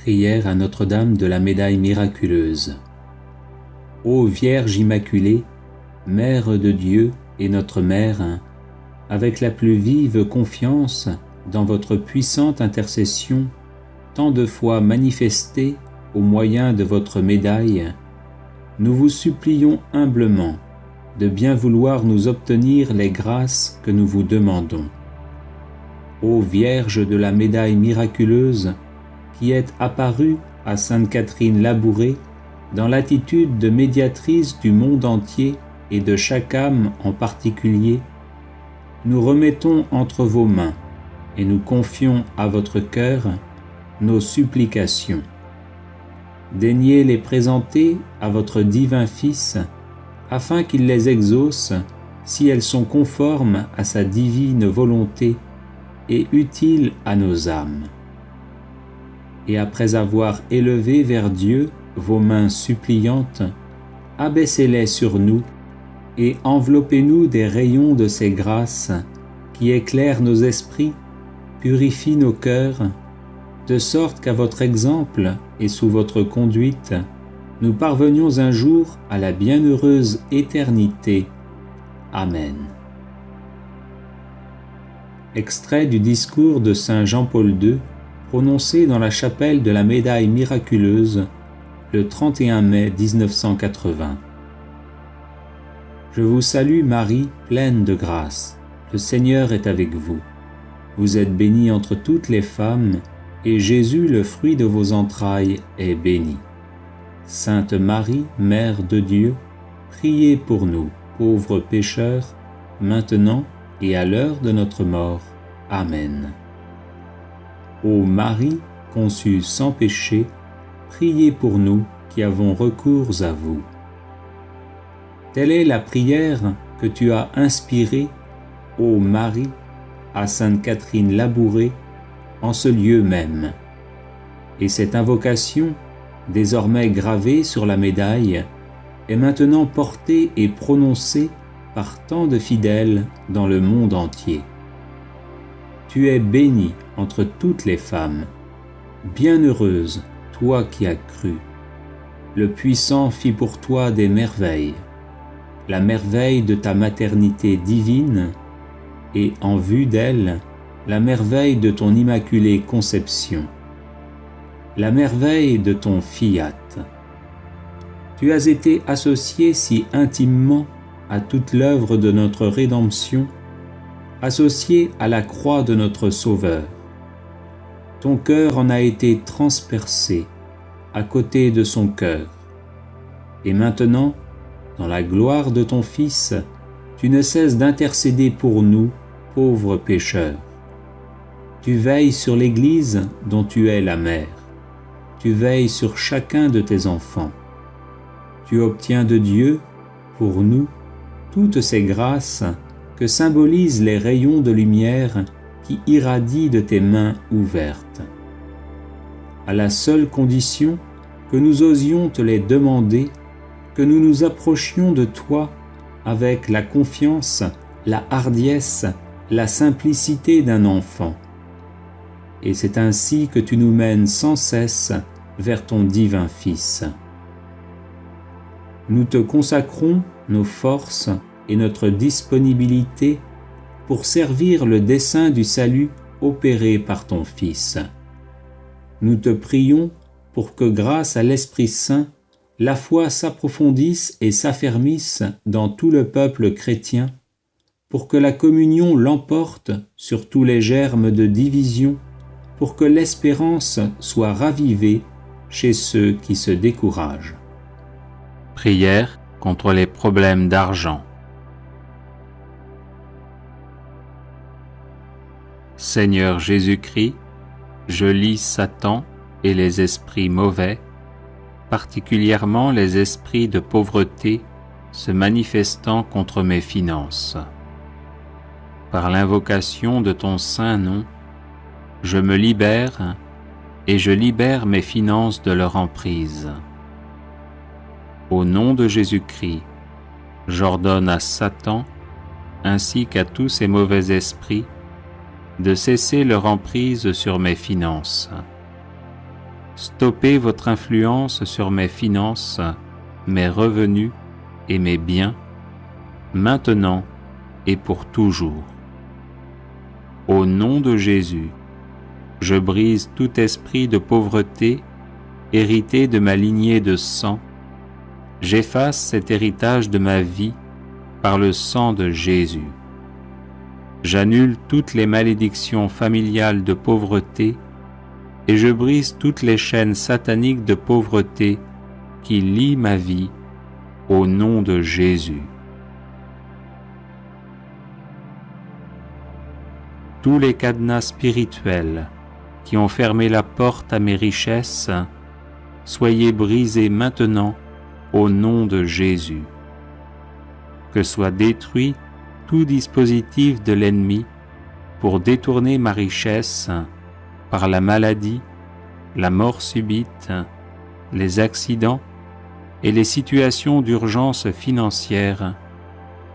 Prière à Notre-Dame de la Médaille miraculeuse. Ô Vierge Immaculée, Mère de Dieu et notre Mère, avec la plus vive confiance dans votre puissante intercession, tant de fois manifestée au moyen de votre médaille, nous vous supplions humblement de bien vouloir nous obtenir les grâces que nous vous demandons. Ô Vierge de la Médaille miraculeuse, qui est apparue à Sainte Catherine Labourée dans l'attitude de médiatrice du monde entier et de chaque âme en particulier, nous remettons entre vos mains et nous confions à votre cœur nos supplications. Daignez les présenter à votre divin Fils, afin qu'il les exauce si elles sont conformes à sa divine volonté et utiles à nos âmes. Et après avoir élevé vers Dieu vos mains suppliantes, abaissez-les sur nous et enveloppez-nous des rayons de ces grâces qui éclairent nos esprits, purifient nos cœurs, de sorte qu'à votre exemple et sous votre conduite, nous parvenions un jour à la bienheureuse éternité. Amen. Extrait du discours de Saint Jean-Paul II, prononcé dans la chapelle de la Médaille miraculeuse le 31 mai 1980. Je vous salue Marie, pleine de grâce. Le Seigneur est avec vous. Vous êtes bénie entre toutes les femmes, et Jésus, le fruit de vos entrailles, est béni. Sainte Marie, Mère de Dieu, priez pour nous, pauvres pécheurs, maintenant et à l'heure de notre mort. Amen. Ô Marie, conçue sans péché, priez pour nous qui avons recours à vous. Telle est la prière que tu as inspirée, ô Marie, à Sainte Catherine Labourée, en ce lieu même. Et cette invocation, désormais gravée sur la médaille, est maintenant portée et prononcée par tant de fidèles dans le monde entier. Tu es bénie entre toutes les femmes. Bienheureuse, toi qui as cru. Le Puissant fit pour toi des merveilles. La merveille de ta maternité divine et, en vue d'elle, la merveille de ton immaculée conception. La merveille de ton fiat. Tu as été associé si intimement à toute l'œuvre de notre rédemption, associé à la croix de notre Sauveur. Ton cœur en a été transpercé à côté de son cœur. Et maintenant, dans la gloire de ton Fils, tu ne cesses d'intercéder pour nous, pauvres pécheurs. Tu veilles sur l'Église dont tu es la mère. Tu veilles sur chacun de tes enfants. Tu obtiens de Dieu, pour nous, toutes ces grâces que symbolisent les rayons de lumière qui irradient de tes mains ouvertes. À la seule condition que nous osions te les demander, que nous nous approchions de toi avec la confiance, la hardiesse, la simplicité d'un enfant. Et c'est ainsi que tu nous mènes sans cesse vers ton divin Fils. Nous te consacrons nos forces et notre disponibilité pour servir le dessein du salut opéré par ton Fils. Nous te prions pour que grâce à l'Esprit Saint, la foi s'approfondisse et s'affermisse dans tout le peuple chrétien, pour que la communion l'emporte sur tous les germes de division, pour que l'espérance soit ravivée chez ceux qui se découragent. Prière contre les problèmes d'argent. Seigneur Jésus-Christ, je lis Satan et les esprits mauvais, particulièrement les esprits de pauvreté se manifestant contre mes finances. Par l'invocation de ton saint nom, je me libère et je libère mes finances de leur emprise. Au nom de Jésus-Christ, j'ordonne à Satan ainsi qu'à tous ces mauvais esprits de cesser leur emprise sur mes finances. Stoppez votre influence sur mes finances, mes revenus et mes biens, maintenant et pour toujours. Au nom de Jésus, je brise tout esprit de pauvreté hérité de ma lignée de sang. J'efface cet héritage de ma vie par le sang de Jésus. J'annule toutes les malédictions familiales de pauvreté et je brise toutes les chaînes sataniques de pauvreté qui lient ma vie au nom de Jésus. Tous les cadenas spirituels qui ont fermé la porte à mes richesses, soyez brisés maintenant au nom de Jésus. Que soit détruit tout dispositif de l'ennemi pour détourner ma richesse par la maladie, la mort subite, les accidents et les situations d'urgence financière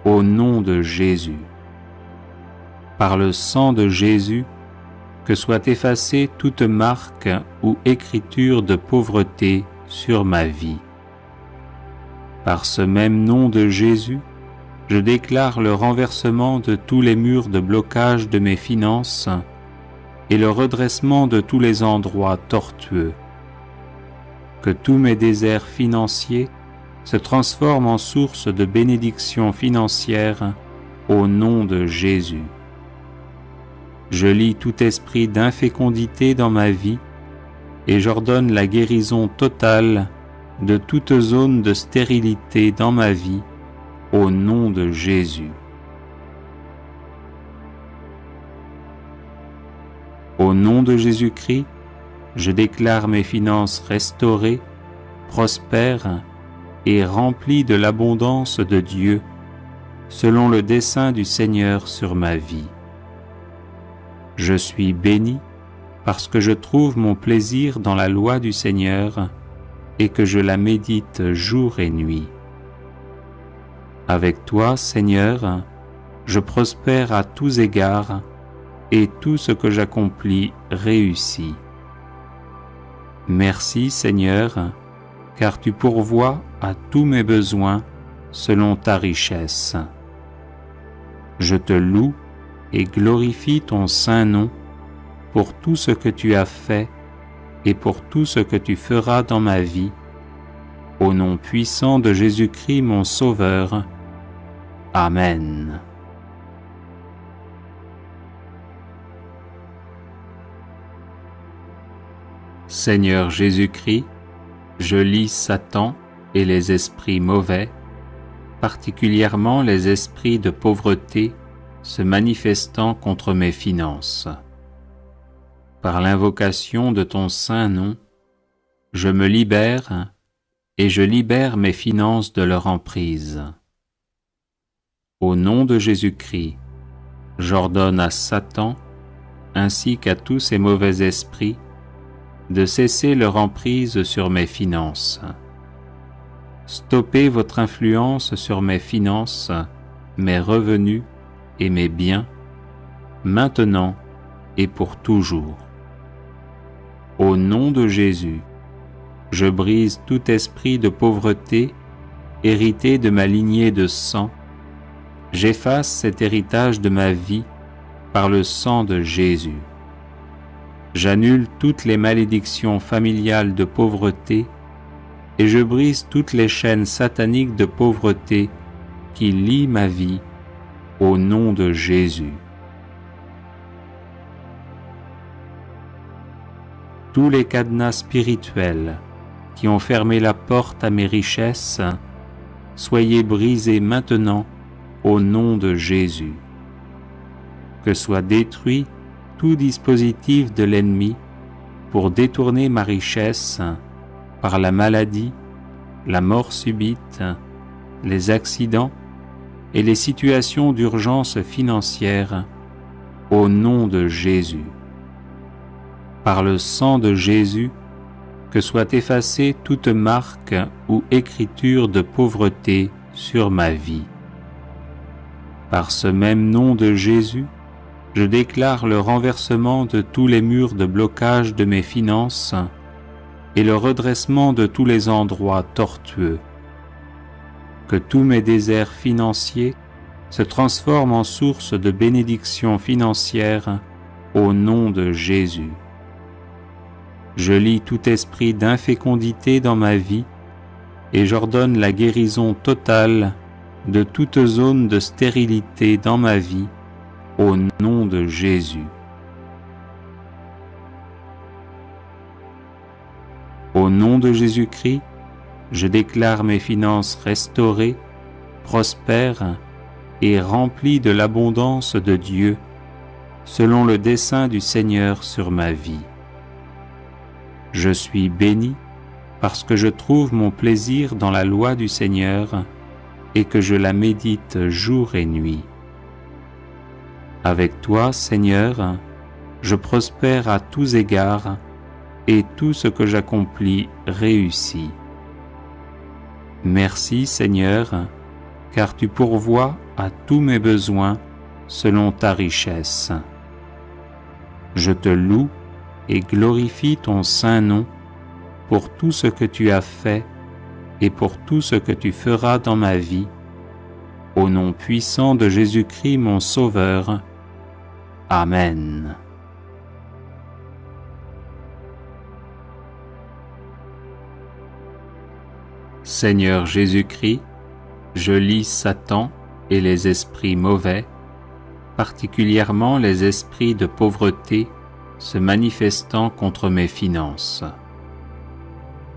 au nom de Jésus. Par le sang de Jésus, que soit effacée toute marque ou écriture de pauvreté sur ma vie. Par ce même nom de Jésus, je déclare le renversement de tous les murs de blocage de mes finances et le redressement de tous les endroits tortueux. Que tous mes déserts financiers se transforment en source de bénédictions financières au nom de Jésus. Je lie tout esprit d'infécondité dans ma vie et j'ordonne la guérison totale de toute zone de stérilité dans ma vie au nom de Jésus. Au nom de Jésus-Christ, je déclare mes finances restaurées, prospères et remplies de l'abondance de Dieu, selon le dessein du Seigneur sur ma vie. Je suis béni parce que je trouve mon plaisir dans la loi du Seigneur et que je la médite jour et nuit. Avec toi, Seigneur, je prospère à tous égards et tout ce que j'accomplis réussit. Merci, Seigneur, car tu pourvois à tous mes besoins selon ta richesse. Je te loue et glorifie ton saint nom pour tout ce que tu as fait et pour tout ce que tu feras dans ma vie, au nom puissant de Jésus-Christ mon Sauveur. Amen. Seigneur Jésus-Christ, je lis Satan et les esprits mauvais, particulièrement les esprits de pauvreté se manifestant contre mes finances. Par l'invocation de ton saint nom, je me libère et je libère mes finances de leur emprise. Au nom de Jésus-Christ, j'ordonne à Satan, ainsi qu'à tous ces mauvais esprits, de cesser leur emprise sur mes finances. Stoppez votre influence sur mes finances, mes revenus et mes biens, maintenant et pour toujours. Au nom de Jésus, je brise tout esprit de pauvreté hérité de ma lignée de sang. J'efface cet héritage de ma vie par le sang de Jésus. J'annule toutes les malédictions familiales de pauvreté et je brise toutes les chaînes sataniques de pauvreté qui lient ma vie au nom de Jésus. Tous les cadenas spirituels qui ont fermé la porte à mes richesses, soyez brisés maintenant au nom de Jésus. Que soit détruit tout dispositif de l'ennemi pour détourner ma richesse par la maladie, la mort subite, les accidents et les situations d'urgence financière au nom de Jésus. Par le sang de Jésus, que soit effacée toute marque ou écriture de pauvreté sur ma vie. Par ce même nom de Jésus, je déclare le renversement de tous les murs de blocage de mes finances et le redressement de tous les endroits tortueux. Que tous mes déserts financiers se transforment en source de bénédictions financières au nom de Jésus. Je lie tout esprit d'infécondité dans ma vie et j'ordonne la guérison totale de toute zone de stérilité dans ma vie au nom de Jésus. Au nom de Jésus-Christ, je déclare mes finances restaurées, prospères et remplies de l'abondance de Dieu, selon le dessein du Seigneur sur ma vie. Je suis béni parce que je trouve mon plaisir dans la loi du Seigneur et que je la médite jour et nuit. Avec toi, Seigneur, je prospère à tous égards et tout ce que j'accomplis réussit. Merci, Seigneur, car tu pourvois à tous mes besoins selon ta richesse. Je te loue et glorifie ton saint nom pour tout ce que tu as fait et pour tout ce que tu feras dans ma vie, au nom puissant de Jésus-Christ mon Sauveur. Amen. Seigneur Jésus-Christ, je lis Satan et les esprits mauvais, particulièrement les esprits de pauvreté se manifestant contre mes finances.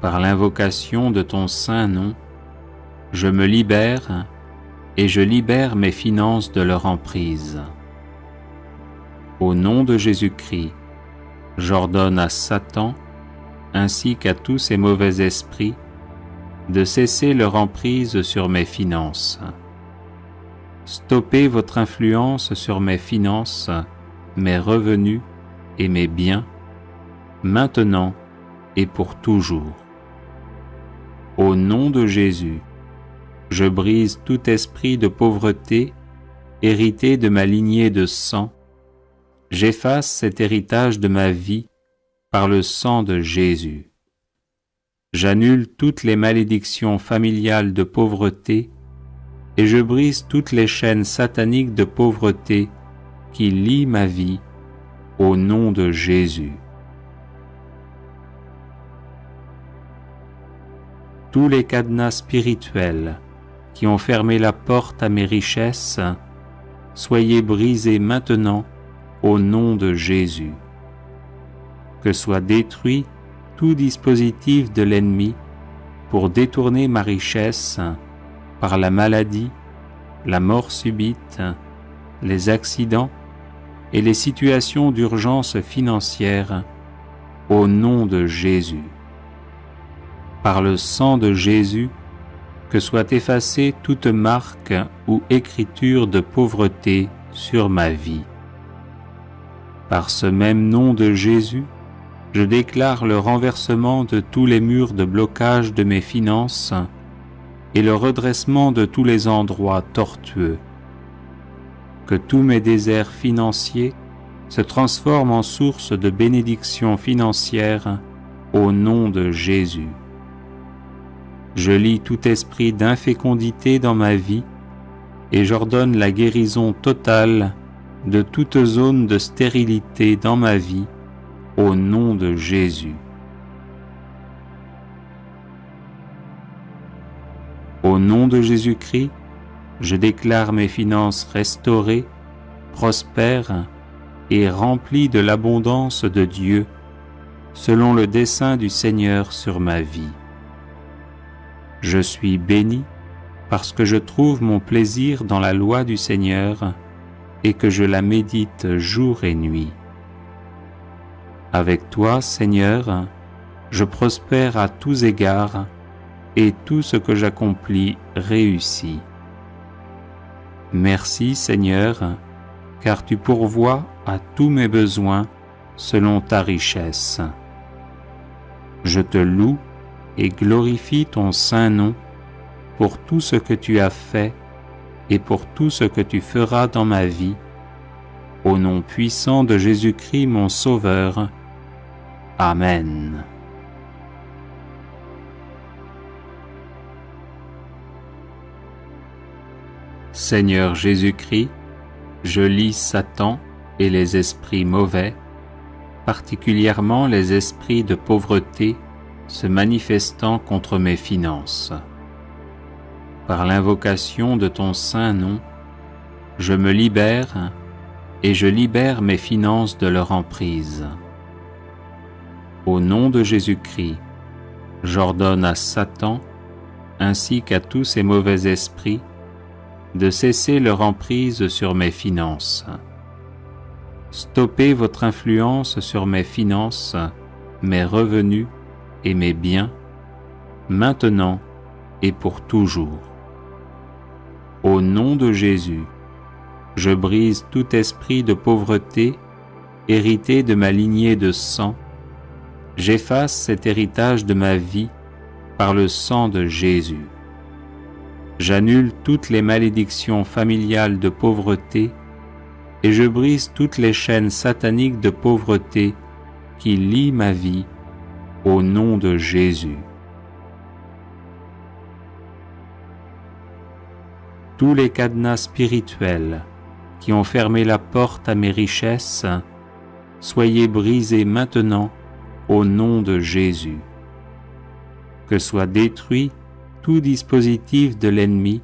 Par l'invocation de ton saint nom, je me libère et je libère mes finances de leur emprise. Au nom de Jésus-Christ, j'ordonne à Satan ainsi qu'à tous ces mauvais esprits de cesser leur emprise sur mes finances. Stoppez votre influence sur mes finances, mes revenus et mes biens, maintenant et pour toujours. Au nom de Jésus, je brise tout esprit de pauvreté hérité de ma lignée de sang. J'efface cet héritage de ma vie par le sang de Jésus. J'annule toutes les malédictions familiales de pauvreté et je brise toutes les chaînes sataniques de pauvreté qui lient ma vie au nom de Jésus. Tous les cadenas spirituels qui ont fermé la porte à mes richesses, soyez brisés maintenant au nom de Jésus. Que soit détruit tout dispositif de l'ennemi pour détourner ma richesse par la maladie, la mort subite, les accidents et les situations d'urgence financière au nom de Jésus. Par le sang de Jésus, que soit effacée toute marque ou écriture de pauvreté sur ma vie. Par ce même nom de Jésus, je déclare le renversement de tous les murs de blocage de mes finances et le redressement de tous les endroits tortueux. Que tous mes déserts financiers se transforment en source de bénédictions financières au nom de Jésus. Je lie tout esprit d'infécondité dans ma vie et j'ordonne la guérison totale de toute zone de stérilité dans ma vie au nom de Jésus. Au nom de Jésus-Christ, je déclare mes finances restaurées, prospères et remplies de l'abondance de Dieu, selon le dessein du Seigneur sur ma vie. Je suis béni parce que je trouve mon plaisir dans la loi du Seigneur et que je la médite jour et nuit. Avec toi, Seigneur, je prospère à tous égards et tout ce que j'accomplis réussit. Merci, Seigneur, car tu pourvois à tous mes besoins selon ta richesse. Je te loue et glorifie ton saint nom pour tout ce que tu as fait et pour tout ce que tu feras dans ma vie, au nom puissant de Jésus-Christ mon Sauveur. Amen. Seigneur Jésus-Christ, je lis Satan et les esprits mauvais, particulièrement les esprits de pauvreté se manifestant contre mes finances. Par l'invocation de ton saint nom, je me libère et je libère mes finances de leur emprise. Au nom de Jésus-Christ, j'ordonne à Satan, ainsi qu'à tous ces mauvais esprits, de cesser leur emprise sur mes finances. Stoppez votre influence sur mes finances, mes revenus et mes biens, maintenant et pour toujours. Au nom de Jésus, je brise tout esprit de pauvreté hérité de ma lignée de sang. J'efface cet héritage de ma vie par le sang de Jésus. J'annule toutes les malédictions familiales de pauvreté et je brise toutes les chaînes sataniques de pauvreté qui lient ma vie au nom de Jésus. Tous les cadenas spirituels qui ont fermé la porte à mes richesses, soyez brisés maintenant au nom de Jésus. Que soit détruit tout dispositif de l'ennemi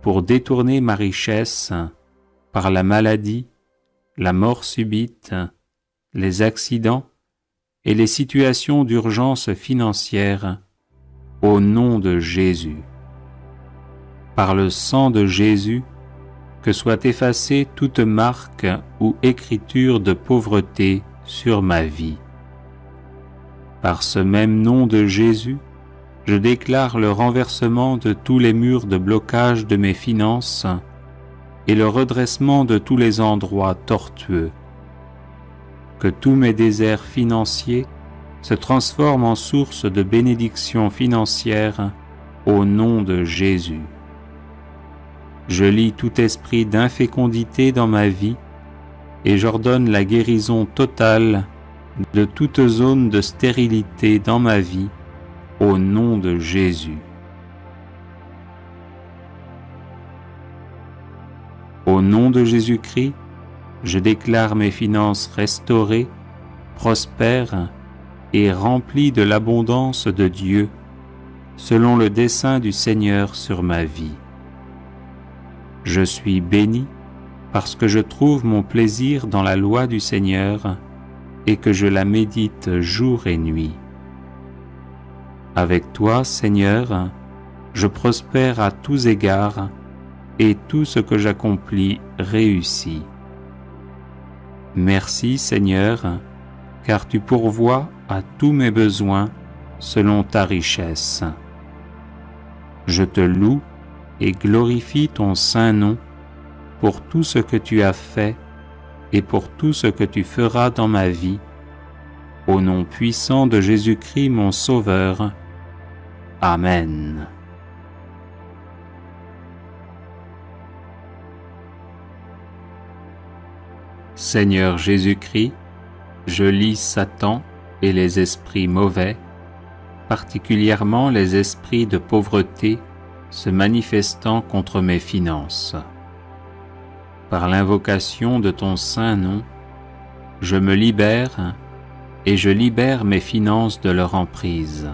pour détourner ma richesse par la maladie, la mort subite, les accidents et les situations d'urgence financière au nom de Jésus. Par le sang de Jésus, que soit effacée toute marque ou écriture de pauvreté sur ma vie. Par ce même nom de Jésus, je déclare le renversement de tous les murs de blocage de mes finances et le redressement de tous les endroits tortueux. Que tous mes déserts financiers se transforment en source de bénédictions financières au nom de Jésus. Je lie tout esprit d'infécondité dans ma vie et j'ordonne la guérison totale de toute zone de stérilité dans ma vie au nom de Jésus. Au nom de Jésus-Christ, je déclare mes finances restaurées, prospères et remplies de l'abondance de Dieu, selon le dessein du Seigneur sur ma vie. Je suis béni parce que je trouve mon plaisir dans la loi du Seigneur et que je la médite jour et nuit. Avec toi, Seigneur, je prospère à tous égards et tout ce que j'accomplis réussit. Merci, Seigneur, car tu pourvois à tous mes besoins selon ta richesse. Je te loue et glorifie ton saint nom pour tout ce que tu as fait et pour tout ce que tu feras dans ma vie, au nom puissant de Jésus-Christ mon Sauveur. Amen. Seigneur Jésus-Christ, je lis Satan et les esprits mauvais, particulièrement les esprits de pauvreté se manifestant contre mes finances. Par l'invocation de ton saint nom, je me libère et je libère mes finances de leur emprise.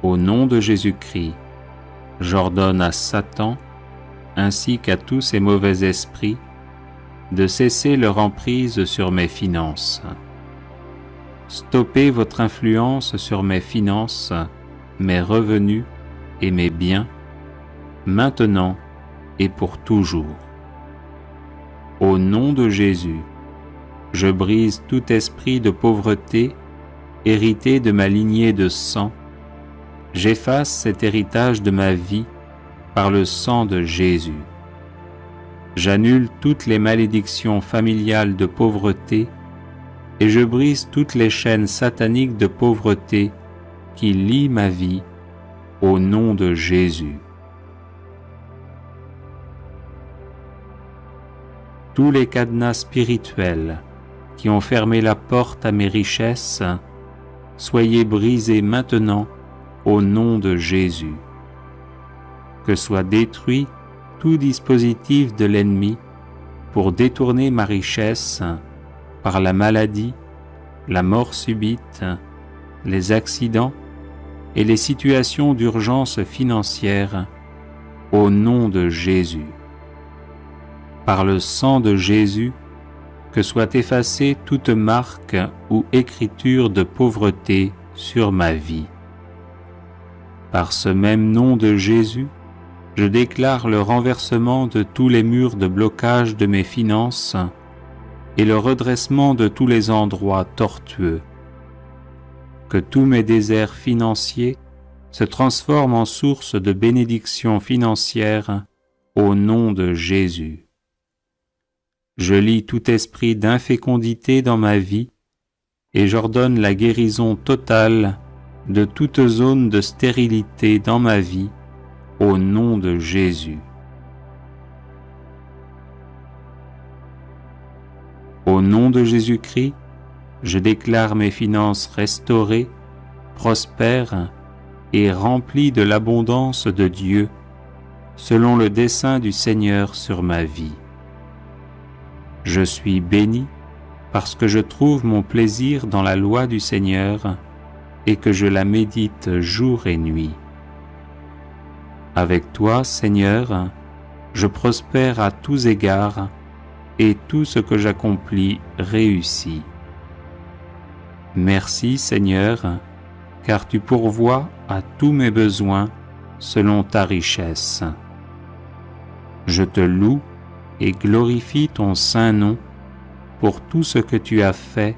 Au nom de Jésus-Christ, j'ordonne à Satan, ainsi qu'à tous ces mauvais esprits, de cesser leur emprise sur mes finances. Stoppez votre influence sur mes finances, mes revenus et mes biens, maintenant et pour toujours. Au nom de Jésus, je brise tout esprit de pauvreté hérité de ma lignée de sang. J'efface cet héritage de ma vie par le sang de Jésus. J'annule toutes les malédictions familiales de pauvreté et je brise toutes les chaînes sataniques de pauvreté qui lient ma vie au nom de Jésus. Tous les cadenas spirituels qui ont fermé la porte à mes richesses, soyez brisés maintenant au nom de Jésus. Que soit détruit tout dispositif de l'ennemi pour détourner ma richesse par la maladie, la mort subite, les accidents et les situations d'urgence financière, au nom de Jésus. Par le sang de Jésus, que soit effacée toute marque ou écriture de pauvreté sur ma vie. Par ce même nom de Jésus, je déclare le renversement de tous les murs de blocage de mes finances et le redressement de tous les endroits tortueux. Que tous mes déserts financiers se transforment en source de bénédictions financières au nom de Jésus. Je lie tout esprit d'infécondité dans ma vie et j'ordonne la guérison totale de toute zone de stérilité dans ma vie au nom de Jésus. Au nom de Jésus-Christ, je déclare mes finances restaurées, prospères et remplies de l'abondance de Dieu, selon le dessein du Seigneur sur ma vie. Je suis béni parce que je trouve mon plaisir dans la loi du Seigneur et que je la médite jour et nuit. Avec toi, Seigneur, je prospère à tous égards et tout ce que j'accomplis réussit. Merci, Seigneur, car tu pourvois à tous mes besoins selon ta richesse. Je te loue et glorifie ton saint nom pour tout ce que tu as fait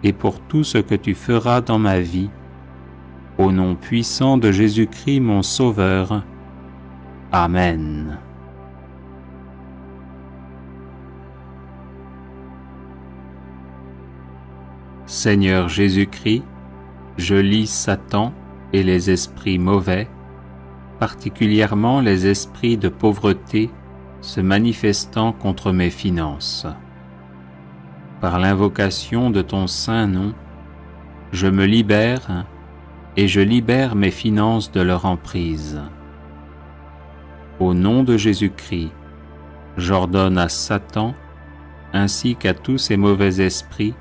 et pour tout ce que tu feras dans ma vie, au nom puissant de Jésus-Christ mon Sauveur. Amen. Seigneur Jésus-Christ, je lie Satan et les esprits mauvais, particulièrement les esprits de pauvreté se manifestant contre mes finances. Par l'invocation de ton saint nom, je me libère et je libère mes finances de leur emprise. Au nom de Jésus-Christ, j'ordonne à Satan, ainsi qu'à tous ces mauvais esprits,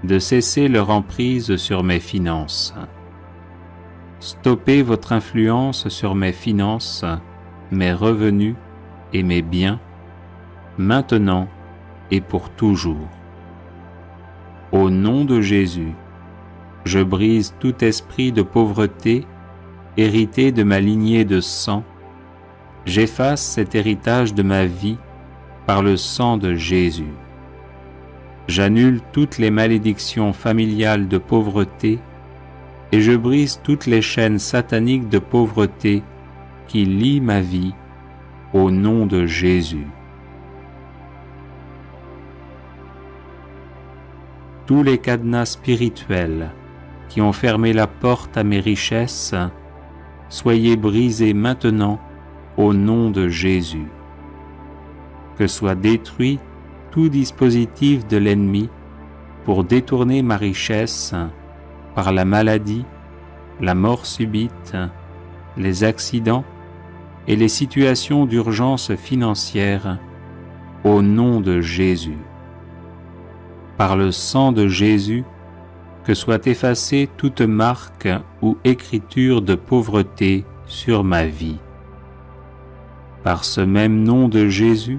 de cesser leur emprise sur mes finances. Stoppez votre influence sur mes finances, mes revenus et mes biens, maintenant et pour toujours. Au nom de Jésus, je brise tout esprit de pauvreté hérité de ma lignée de sang. J'efface cet héritage de ma vie par le sang de Jésus. J'annule toutes les malédictions familiales de pauvreté et je brise toutes les chaînes sataniques de pauvreté qui lient ma vie au nom de Jésus. Tous les cadenas spirituels qui ont fermé la porte à mes richesses, soyez brisés maintenant au nom de Jésus. Que soit détruit tout dispositif de l'ennemi pour détourner ma richesse par la maladie, la mort subite, les accidents et les situations d'urgence financière, au nom de Jésus. Par le sang de Jésus, que soit effacée toute marque ou écriture de pauvreté sur ma vie. Par ce même nom de Jésus,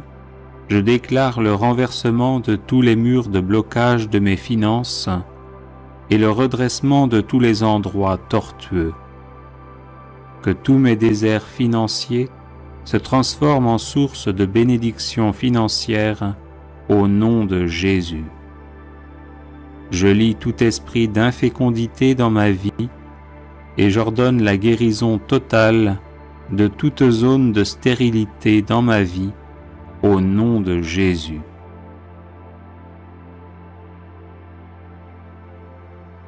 je déclare le renversement de tous les murs de blocage de mes finances et le redressement de tous les endroits tortueux. Que tous mes déserts financiers se transforment en source de bénédictions financières au nom de Jésus. Je lie tout esprit d'infécondité dans ma vie et j'ordonne la guérison totale de toute zone de stérilité dans ma vie au nom de Jésus.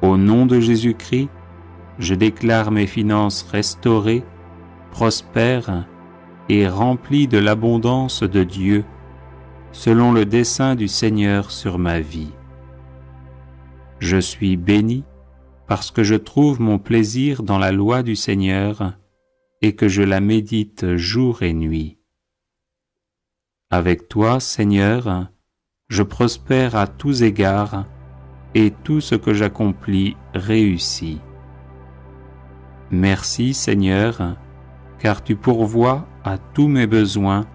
Au nom de Jésus-Christ, je déclare mes finances restaurées, prospères et remplies de l'abondance de Dieu, selon le dessein du Seigneur sur ma vie. Je suis béni parce que je trouve mon plaisir dans la loi du Seigneur et que je la médite jour et nuit. Avec toi, Seigneur, je prospère à tous égards et tout ce que j'accomplis réussit. Merci, Seigneur, car tu pourvois à tous mes besoins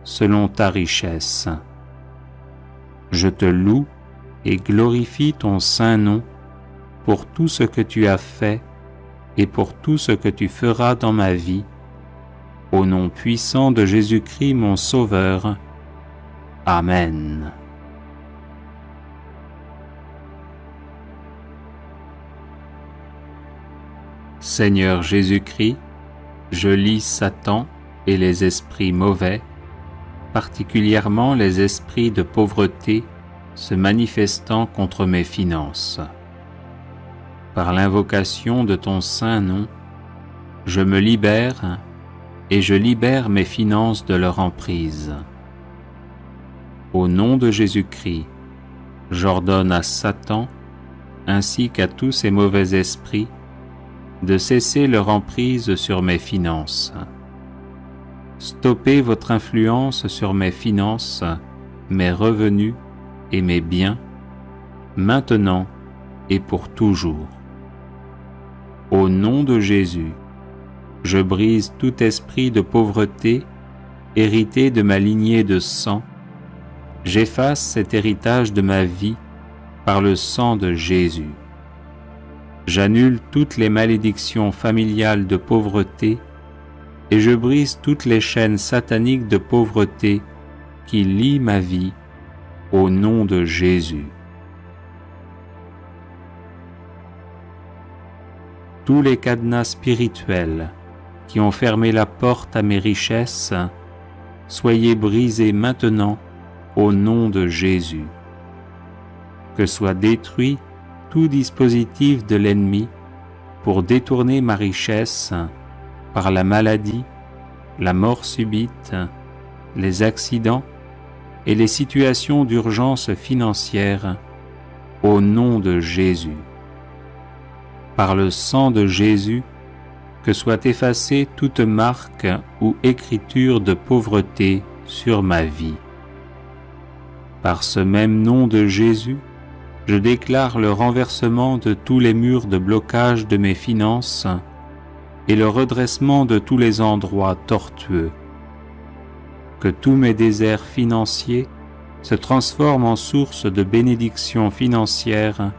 selon ta richesse. Je te loue et glorifie ton saint nom pour tout ce que tu as fait et pour tout ce que tu feras dans ma vie, au nom puissant de Jésus-Christ mon Sauveur. Amen. Seigneur Jésus-Christ, je lis Satan et les esprits mauvais, particulièrement les esprits de pauvreté se manifestant contre mes finances. Par l'invocation de ton saint nom, je me libère et je libère mes finances de leur emprise. Au nom de Jésus-Christ, j'ordonne à Satan, ainsi qu'à tous ces mauvais esprits, de cesser leur emprise sur mes finances. Stoppez votre influence sur mes finances, mes revenus et mes biens, maintenant et pour toujours. Au nom de Jésus, je brise tout esprit de pauvreté hérité de ma lignée de sang. J'efface cet héritage de ma vie par le sang de Jésus. J'annule toutes les malédictions familiales de pauvreté et je brise toutes les chaînes sataniques de pauvreté qui lient ma vie au nom de Jésus. Tous les cadenas spirituels qui ont fermé la porte à mes richesses, soyez brisés maintenant au nom de Jésus. Que soit détruit tout dispositif de l'ennemi pour détourner ma richesse par la maladie, la mort subite, les accidents et les situations d'urgence financière au nom de Jésus. Par le sang de Jésus, que soit effacée toute marque ou écriture de pauvreté sur ma vie. Par ce même nom de Jésus, je déclare le renversement de tous les murs de blocage de mes finances et le redressement de tous les endroits tortueux. Que tous mes déserts financiers se transforment en source de bénédictions financières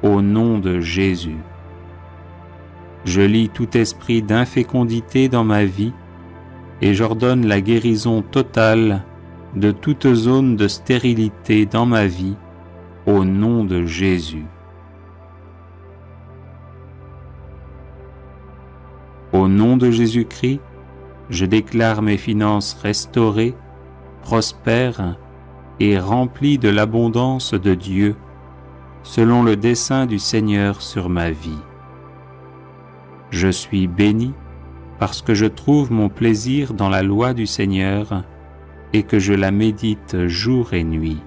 au nom de Jésus. Je lie tout esprit d'infécondité dans ma vie et j'ordonne la guérison totale de toute zone de stérilité dans ma vie au nom de Jésus. Au nom de Jésus-Christ, je déclare mes finances restaurées, prospères et remplies de l'abondance de Dieu, selon le dessein du Seigneur sur ma vie. Je suis béni parce que je trouve mon plaisir dans la loi du Seigneur et que je la médite jour et nuit.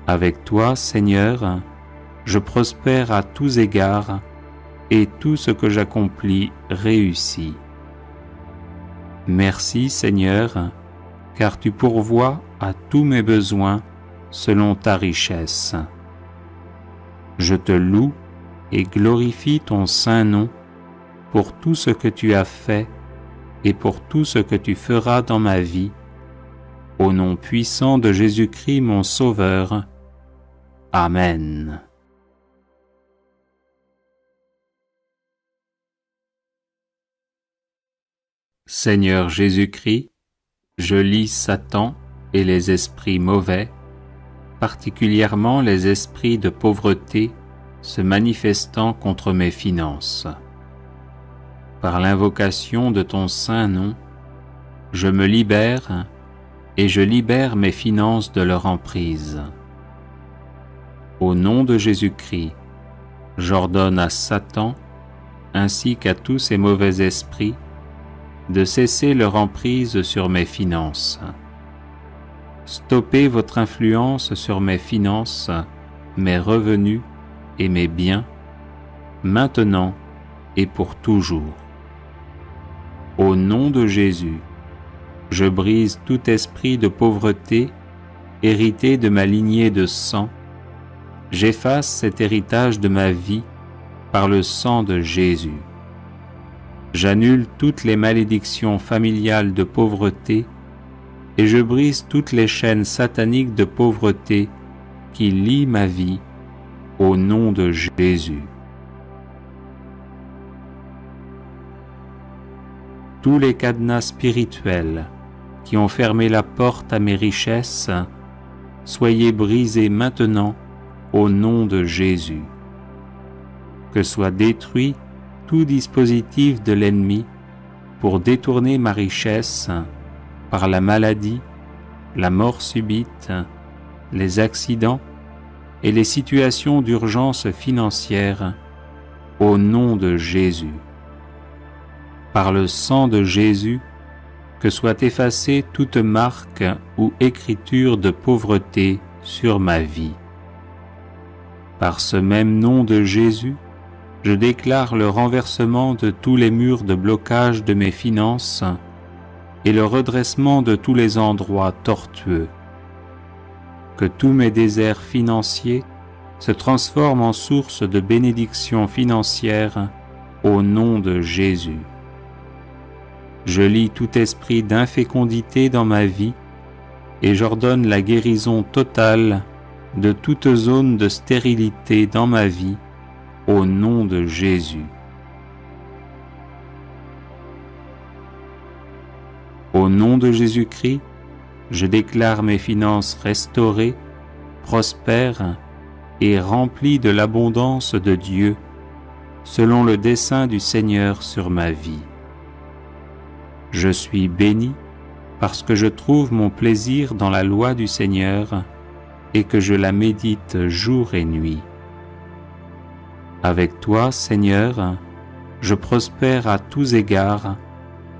Avec toi, Seigneur, je prospère à tous égards et tout ce que j'accomplis réussit. Merci, Seigneur, car tu pourvois à tous mes besoins selon ta richesse. Je te loue et glorifie ton saint nom pour tout ce que tu as fait et pour tout ce que tu feras dans ma vie, au nom puissant de Jésus-Christ mon Sauveur. Amen. Seigneur Jésus-Christ, je lis Satan et les esprits mauvais, particulièrement les esprits de pauvreté se manifestant contre mes finances. Par l'invocation de ton saint nom, je me libère et je libère mes finances de leur emprise. Au nom de Jésus-Christ, j'ordonne à Satan, ainsi qu'à tous ces mauvais esprits, de cesser leur emprise sur mes finances. Stoppez votre influence sur mes finances, mes revenus et mes biens, maintenant et pour toujours. Au nom de Jésus, Je brise tout esprit de pauvreté hérité de ma lignée de sang. J'efface cet héritage de ma vie par le sang de Jésus. J'annule toutes les malédictions familiales de pauvreté et je brise toutes les chaînes sataniques de pauvreté qui lient ma vie au nom de Jésus. Tous les cadenas spirituels qui ont fermé la porte à mes richesses, soyez brisés maintenant au nom de Jésus. Que soit détruit tout dispositif de l'ennemi pour détourner ma richesse par la maladie, la mort subite, les accidents et les situations d'urgence financière au nom de Jésus. Par le sang de Jésus, que soit effacée toute marque ou écriture de pauvreté sur ma vie. Par ce même nom de Jésus, je déclare le renversement de tous les murs de blocage de mes finances et le redressement de tous les endroits tortueux. Que tous mes déserts financiers se transforment en source de bénédictions financières au nom de Jésus. Je lie tout esprit d'infécondité dans ma vie et j'ordonne la guérison totale de toute zone de stérilité dans ma vie au nom de Jésus. Au nom de Jésus-Christ, je déclare mes finances restaurées, prospères et remplies de l'abondance de Dieu, selon le dessein du Seigneur sur ma vie. Je suis béni parce que je trouve mon plaisir dans la loi du Seigneur et que je la médite jour et nuit. Avec toi, Seigneur, je prospère à tous égards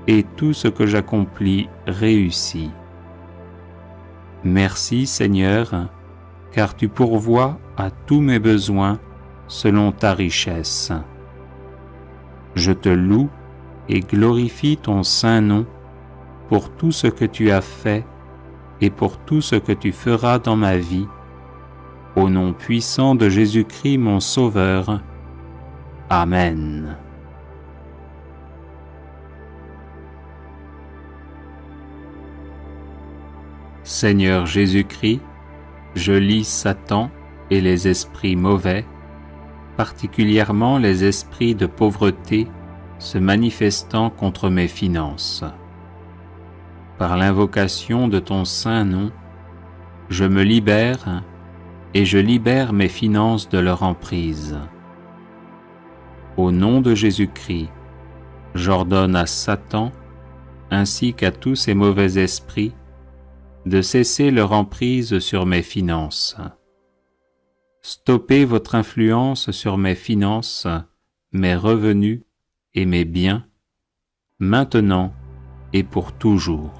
et tout ce que j'accomplis réussit. Merci, Seigneur, car tu pourvois à tous mes besoins selon ta richesse. Je te loue et glorifie ton saint nom pour tout ce que tu as fait et pour tout ce que tu feras dans ma vie, au nom puissant de Jésus-Christ mon Sauveur. Amen. Seigneur Jésus-Christ, je lis Satan et les esprits mauvais, particulièrement les esprits de pauvreté se manifestant contre mes finances. Par l'invocation de ton saint nom, je me libère et je libère mes finances de leur emprise. Au nom de Jésus-Christ, j'ordonne à Satan, ainsi qu'à tous ces mauvais esprits, de cesser leur emprise sur mes finances. Stoppez votre influence sur mes finances, mes revenus et mes biens, maintenant et pour toujours.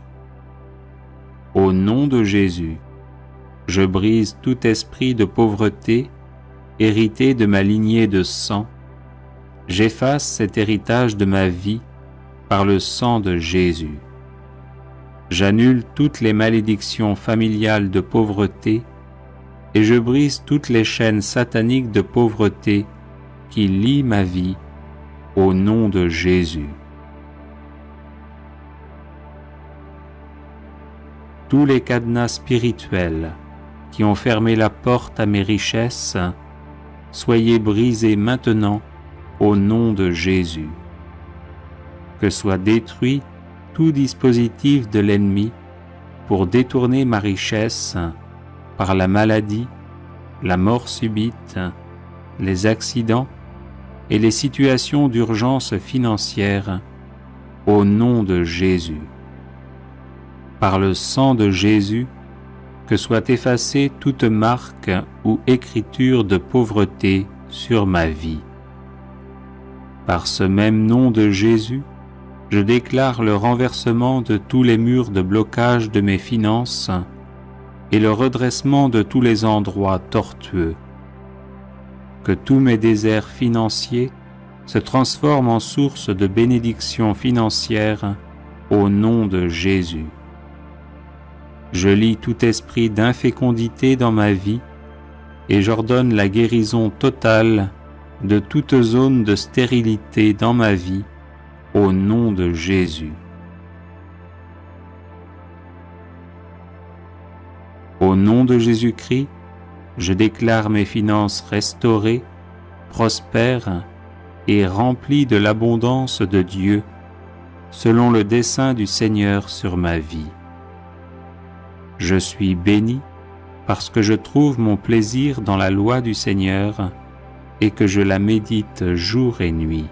Au nom de Jésus, je brise tout esprit de pauvreté hérité de ma lignée de sang. J'efface cet héritage de ma vie par le sang de Jésus. J'annule toutes les malédictions familiales de pauvreté et je brise toutes les chaînes sataniques de pauvreté qui lient ma vie au nom de Jésus. Tous les cadenas spirituels qui ont fermé la porte à mes richesses, soyez brisés maintenant au nom de Jésus. Que soit détruit tout dispositif de l'ennemi pour détourner ma richesse par la maladie, la mort subite, les accidents et les situations d'urgence financière au nom de Jésus. Par le sang de Jésus, que soit effacée toute marque ou écriture de pauvreté sur ma vie. Par ce même nom de Jésus, je déclare le renversement de tous les murs de blocage de mes finances et le redressement de tous les endroits tortueux. Que tous mes déserts financiers se transforment en source de bénédictions financières au nom de Jésus. Je lis tout esprit d'infécondité dans ma vie et j'ordonne la guérison totale de toute zone de stérilité dans ma vie, au nom de Jésus. Au nom de Jésus-Christ, je déclare mes finances restaurées, prospères et remplies de l'abondance de Dieu, selon le dessein du Seigneur sur ma vie. Je suis béni parce que je trouve mon plaisir dans la loi du Seigneur et que je la médite jour et nuit.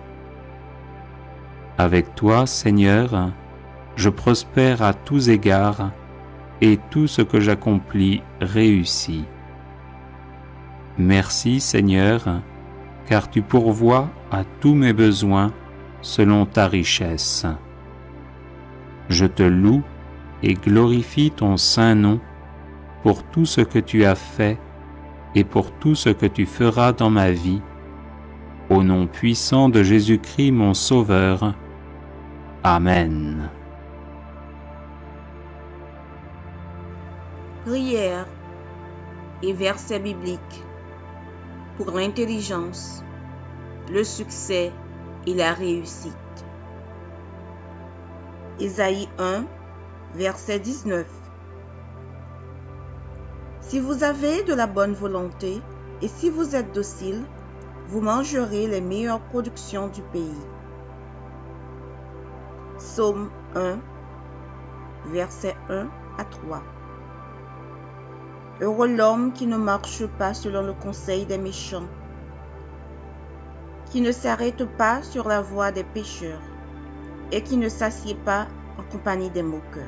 Avec toi, Seigneur, je prospère à tous égards et tout ce que j'accomplis réussit. Merci, Seigneur, car tu pourvois à tous mes besoins selon ta richesse. Je te loue et glorifie ton saint nom pour tout ce que tu as fait et pour tout ce que tu feras dans ma vie, au nom puissant de Jésus-Christ mon Sauveur. Amen. Prière et versets bibliques pour l'intelligence, le succès et la réussite. Ésaïe 1, verset 19. Si vous avez de la bonne volonté et si vous êtes docile, vous mangerez les meilleures productions du pays. Psaume 1, verset 1 à 3. Heureux l'homme qui ne marche pas selon le conseil des méchants, qui ne s'arrête pas sur la voie des pécheurs et qui ne s'assied pas en compagnie des moqueurs,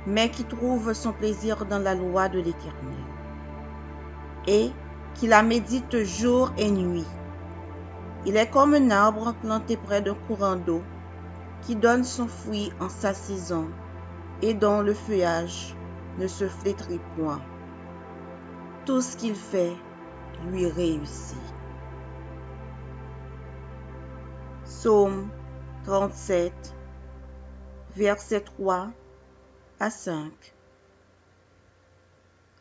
mais qui trouve son plaisir dans la loi de l'Éternel et qui la médite jour et nuit. Il est comme un arbre planté près d'un courant d'eau qui donne son fruit en sa saison et dont le feuillage ne se flétrit point. Tout ce qu'il fait lui réussit. Psaume 37, versets 3 à 5.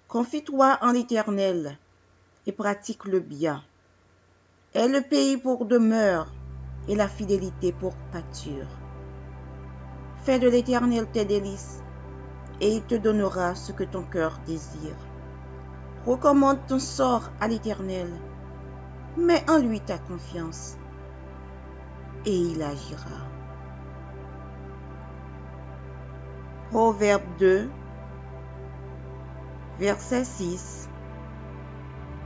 Confie-toi en l'Éternel et pratique le bien. Aie le pays pour demeure et la fidélité pour pâture. Fais de l'Éternel tes délices et il te donnera ce que ton cœur désire. Recommande ton sort à l'Éternel, mets en lui ta confiance et il agira. Proverbe 2, verset 6.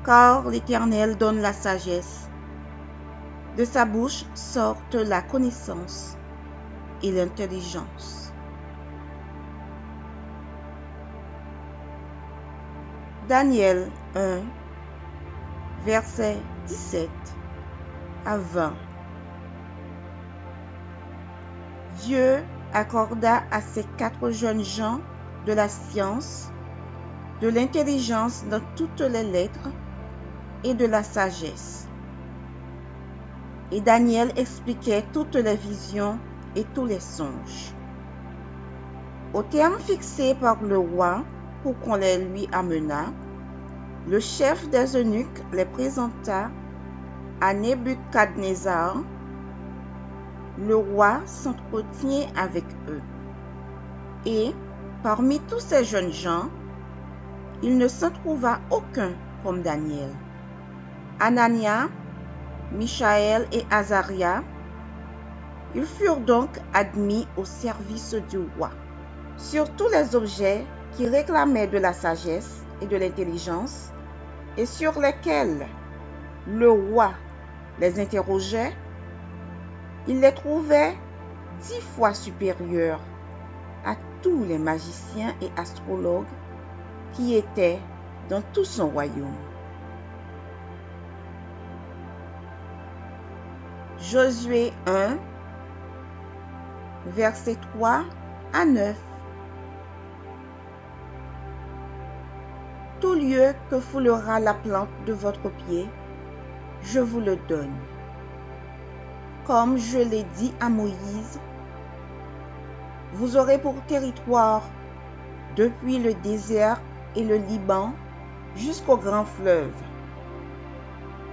Car l'Éternel donne la sagesse, de sa bouche sortent la connaissance et l'intelligence. Daniel 1, verset 17 à 20. Dieu accorda à ces 4 jeunes gens de la science, de l'intelligence dans toutes les lettres et de la sagesse. Et Daniel expliquait toutes les visions et tous les songes. Au terme fixé par le roi pour qu'on les lui amenât, le chef des eunuques les présenta à Nebuchadnezzar. Le roi s'entretient avec eux. Et, parmi tous ces jeunes gens, il ne s'en trouva aucun comme Daniel. Anania, Michaël et Azaria, ils furent donc admis au service du roi. Sur tous les objets qui réclamaient de la sagesse et de l'intelligence, et sur lesquels le roi les interrogeait, il les trouvait 10 fois supérieurs à tous les magiciens et astrologues qui étaient dans tout son royaume. Josué 1, versets 3 à 9. Tout lieu que foulera la plante de votre pied, je vous le donne. Comme je l'ai dit à Moïse, vous aurez pour territoire depuis le désert et le Liban jusqu'au grand fleuve,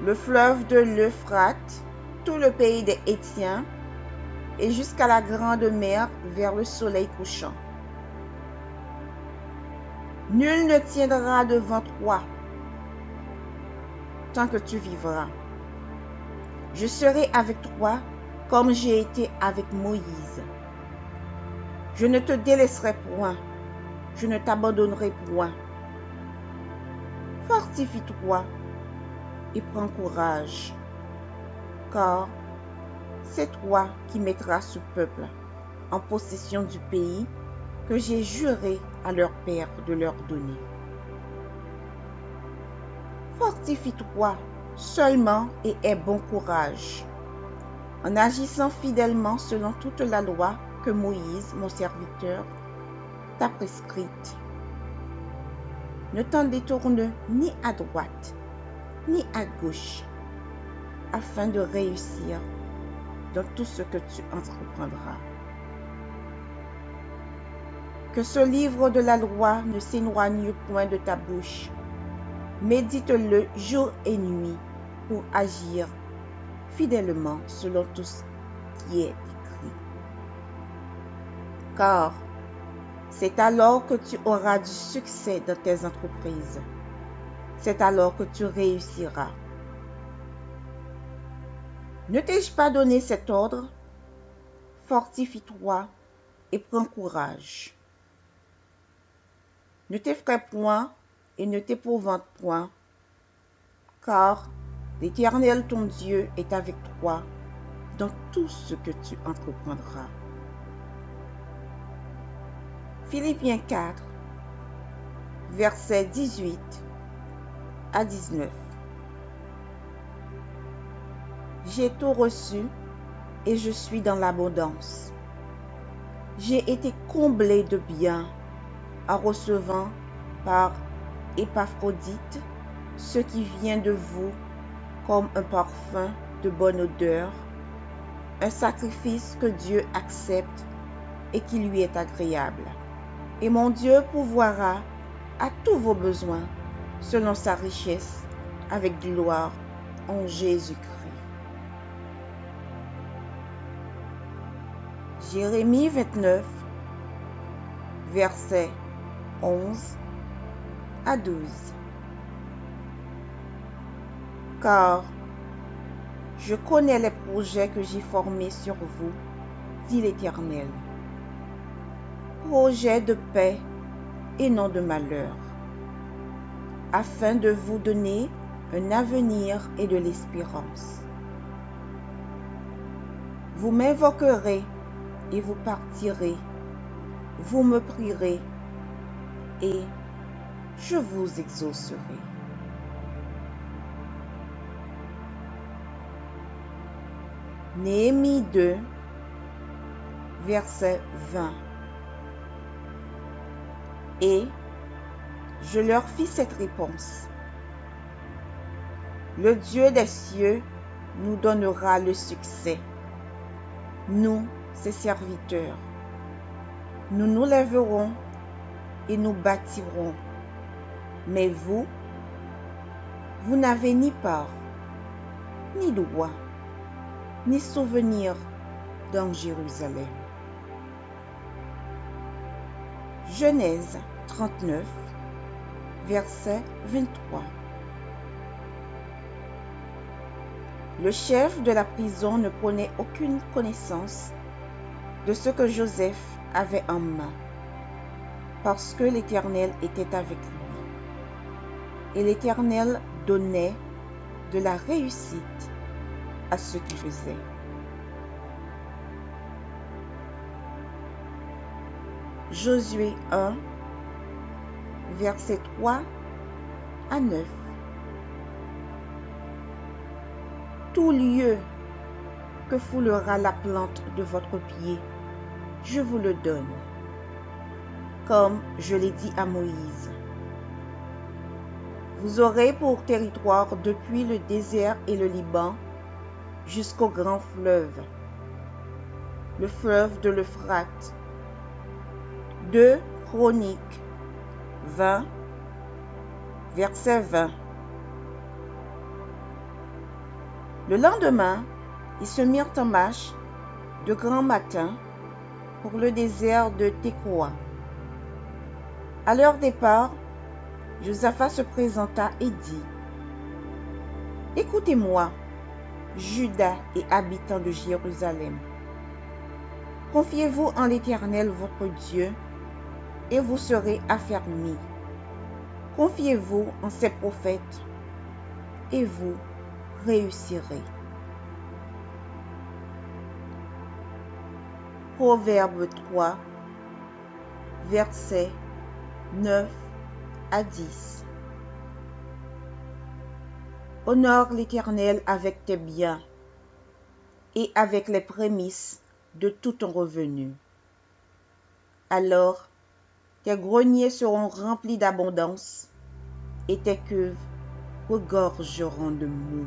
le fleuve de l'Euphrate, tout le pays des Hétiens, et jusqu'à la grande mer vers le soleil couchant. Nul ne tiendra devant toi tant que tu vivras. Je serai avec toi comme j'ai été avec Moïse. Je ne te délaisserai point, je ne t'abandonnerai point. Fortifie-toi et prends courage, car c'est toi qui mettras ce peuple en possession du pays que j'ai juré à leur père de leur donner. Fortifie-toi seulement et aie bon courage, en agissant fidèlement selon toute la loi que Moïse, mon serviteur, t'a prescrite. Ne t'en détourne ni à droite, ni à gauche, afin de réussir dans tout ce que tu entreprendras. Que ce livre de la loi ne s'éloigne point de ta bouche. Médite-le jour et nuit pour agir fidèlement selon tout ce qui est écrit. Car c'est alors que tu auras du succès dans tes entreprises. C'est alors que tu réussiras. Ne t'ai-je pas donné cet ordre? Fortifie-toi et prends courage. Ne t'effraie point et ne t'épouvante point, car l'Éternel ton Dieu est avec toi dans tout ce que tu entreprendras. Philippiens 4, versets 18 à 19. J'ai tout reçu et je suis dans l'abondance. J'ai été comblé de biens en recevant par Épaphrodite ce qui vient de vous comme un parfum de bonne odeur, un sacrifice que Dieu accepte et qui lui est agréable. Et mon Dieu pourvoira à tous vos besoins selon sa richesse avec gloire en Jésus-Christ. Jérémie 29, versets 11 à 12. Car je connais les projets que j'ai formés sur vous, dit l'Éternel. Projets de paix et non de malheur, afin de vous donner un avenir et de l'espérance. Vous m'invoquerez et vous partirez, vous me prierez et je vous exaucerai. Néhémie 2, verset 20. Et je leur fis cette réponse. Le Dieu des cieux nous donnera le succès. Nous, ses serviteurs, nous nous lèverons et nous bâtirons. Mais vous, vous n'avez ni part, ni droit, ni souvenir dans Jérusalem. Genèse 39, verset 23. Le chef de la prison ne prenait aucune connaissance de ce que Joseph avait en main, parce que l'Éternel était avec lui. Et l'Éternel donnait de la réussite à ceux qui faisaient. Josué 1, versets 3 à 9. Tout lieu que foulera la plante de votre pied, je vous le donne, comme je l'ai dit à Moïse. Vous aurez pour territoire depuis le désert et le Liban jusqu'au grand fleuve, le fleuve de l'Euphrate. 2 Chroniques 20, verset 20. Le lendemain, ils se mirent en marche de grand matin pour le désert de Tékoa. À leur départ, Josaphat se présenta et dit: Écoutez-moi, Juda et habitants de Jérusalem. Confiez-vous en l'Éternel votre Dieu, et vous serez affermis. Confiez-vous en ses prophètes, et vous réussirez. Proverbe 3, versets 9 à 10. Honore l'Éternel avec tes biens et avec les prémices de tout ton revenu. Alors, tes greniers seront remplis d'abondance et tes cuves regorgeront de mou.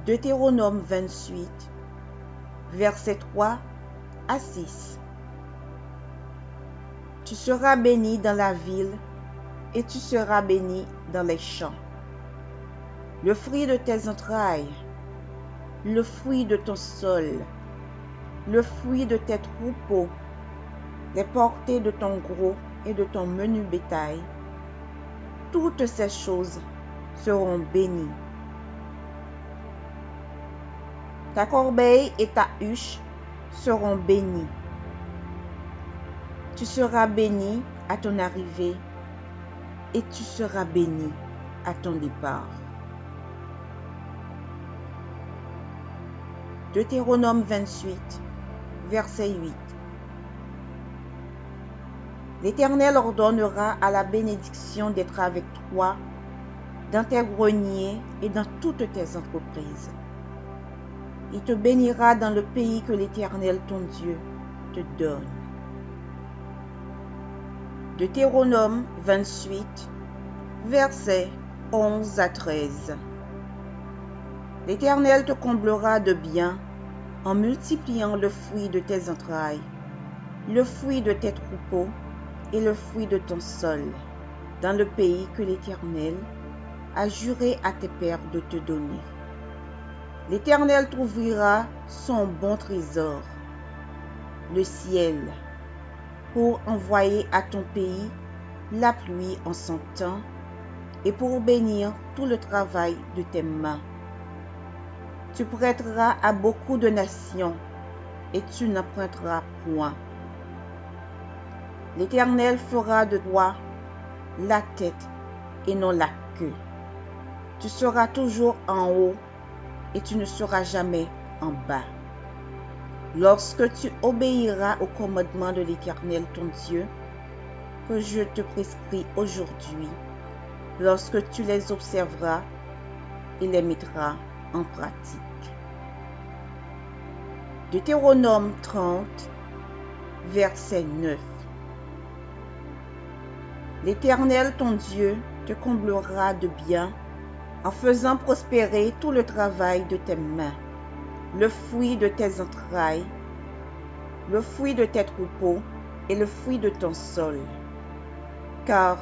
Deutéronome 28, versets 3 à 6. Tu seras béni dans la ville et tu seras béni dans les champs. Le fruit de tes entrailles, le fruit de ton sol, le fruit de tes troupeaux, les portées de ton gros et de ton menu bétail, toutes ces choses seront bénies. Ta corbeille et ta huche seront bénies. Tu seras béni à ton arrivée et tu seras béni à ton départ. Deutéronome 28, verset 8. L'Éternel ordonnera à la bénédiction d'être avec toi dans tes greniers et dans toutes tes entreprises. Il te bénira dans le pays que l'Éternel ton Dieu te donne. Deutéronome 28, versets 11 à 13. L'Éternel te comblera de biens en multipliant le fruit de tes entrailles, le fruit de tes troupeaux et le fruit de ton sol, dans le pays que l'Éternel a juré à tes pères de te donner. L'Éternel t'ouvrira son bon trésor, le ciel, pour envoyer à ton pays la pluie en son temps et pour bénir tout le travail de tes mains. Tu prêteras à beaucoup de nations et tu n'emprunteras point. L'Éternel fera de toi la tête et non la queue. Tu seras toujours en haut et tu ne seras jamais en bas. Lorsque tu obéiras au commandement de l'Éternel ton Dieu, que je te prescris aujourd'hui, lorsque tu les observeras et les mettras en pratique. Deutéronome 30, verset 9. L'Éternel ton Dieu te comblera de biens en faisant prospérer tout le travail de tes mains, le fruit de tes entrailles, le fruit de tes troupeaux et le fruit de ton sol. Car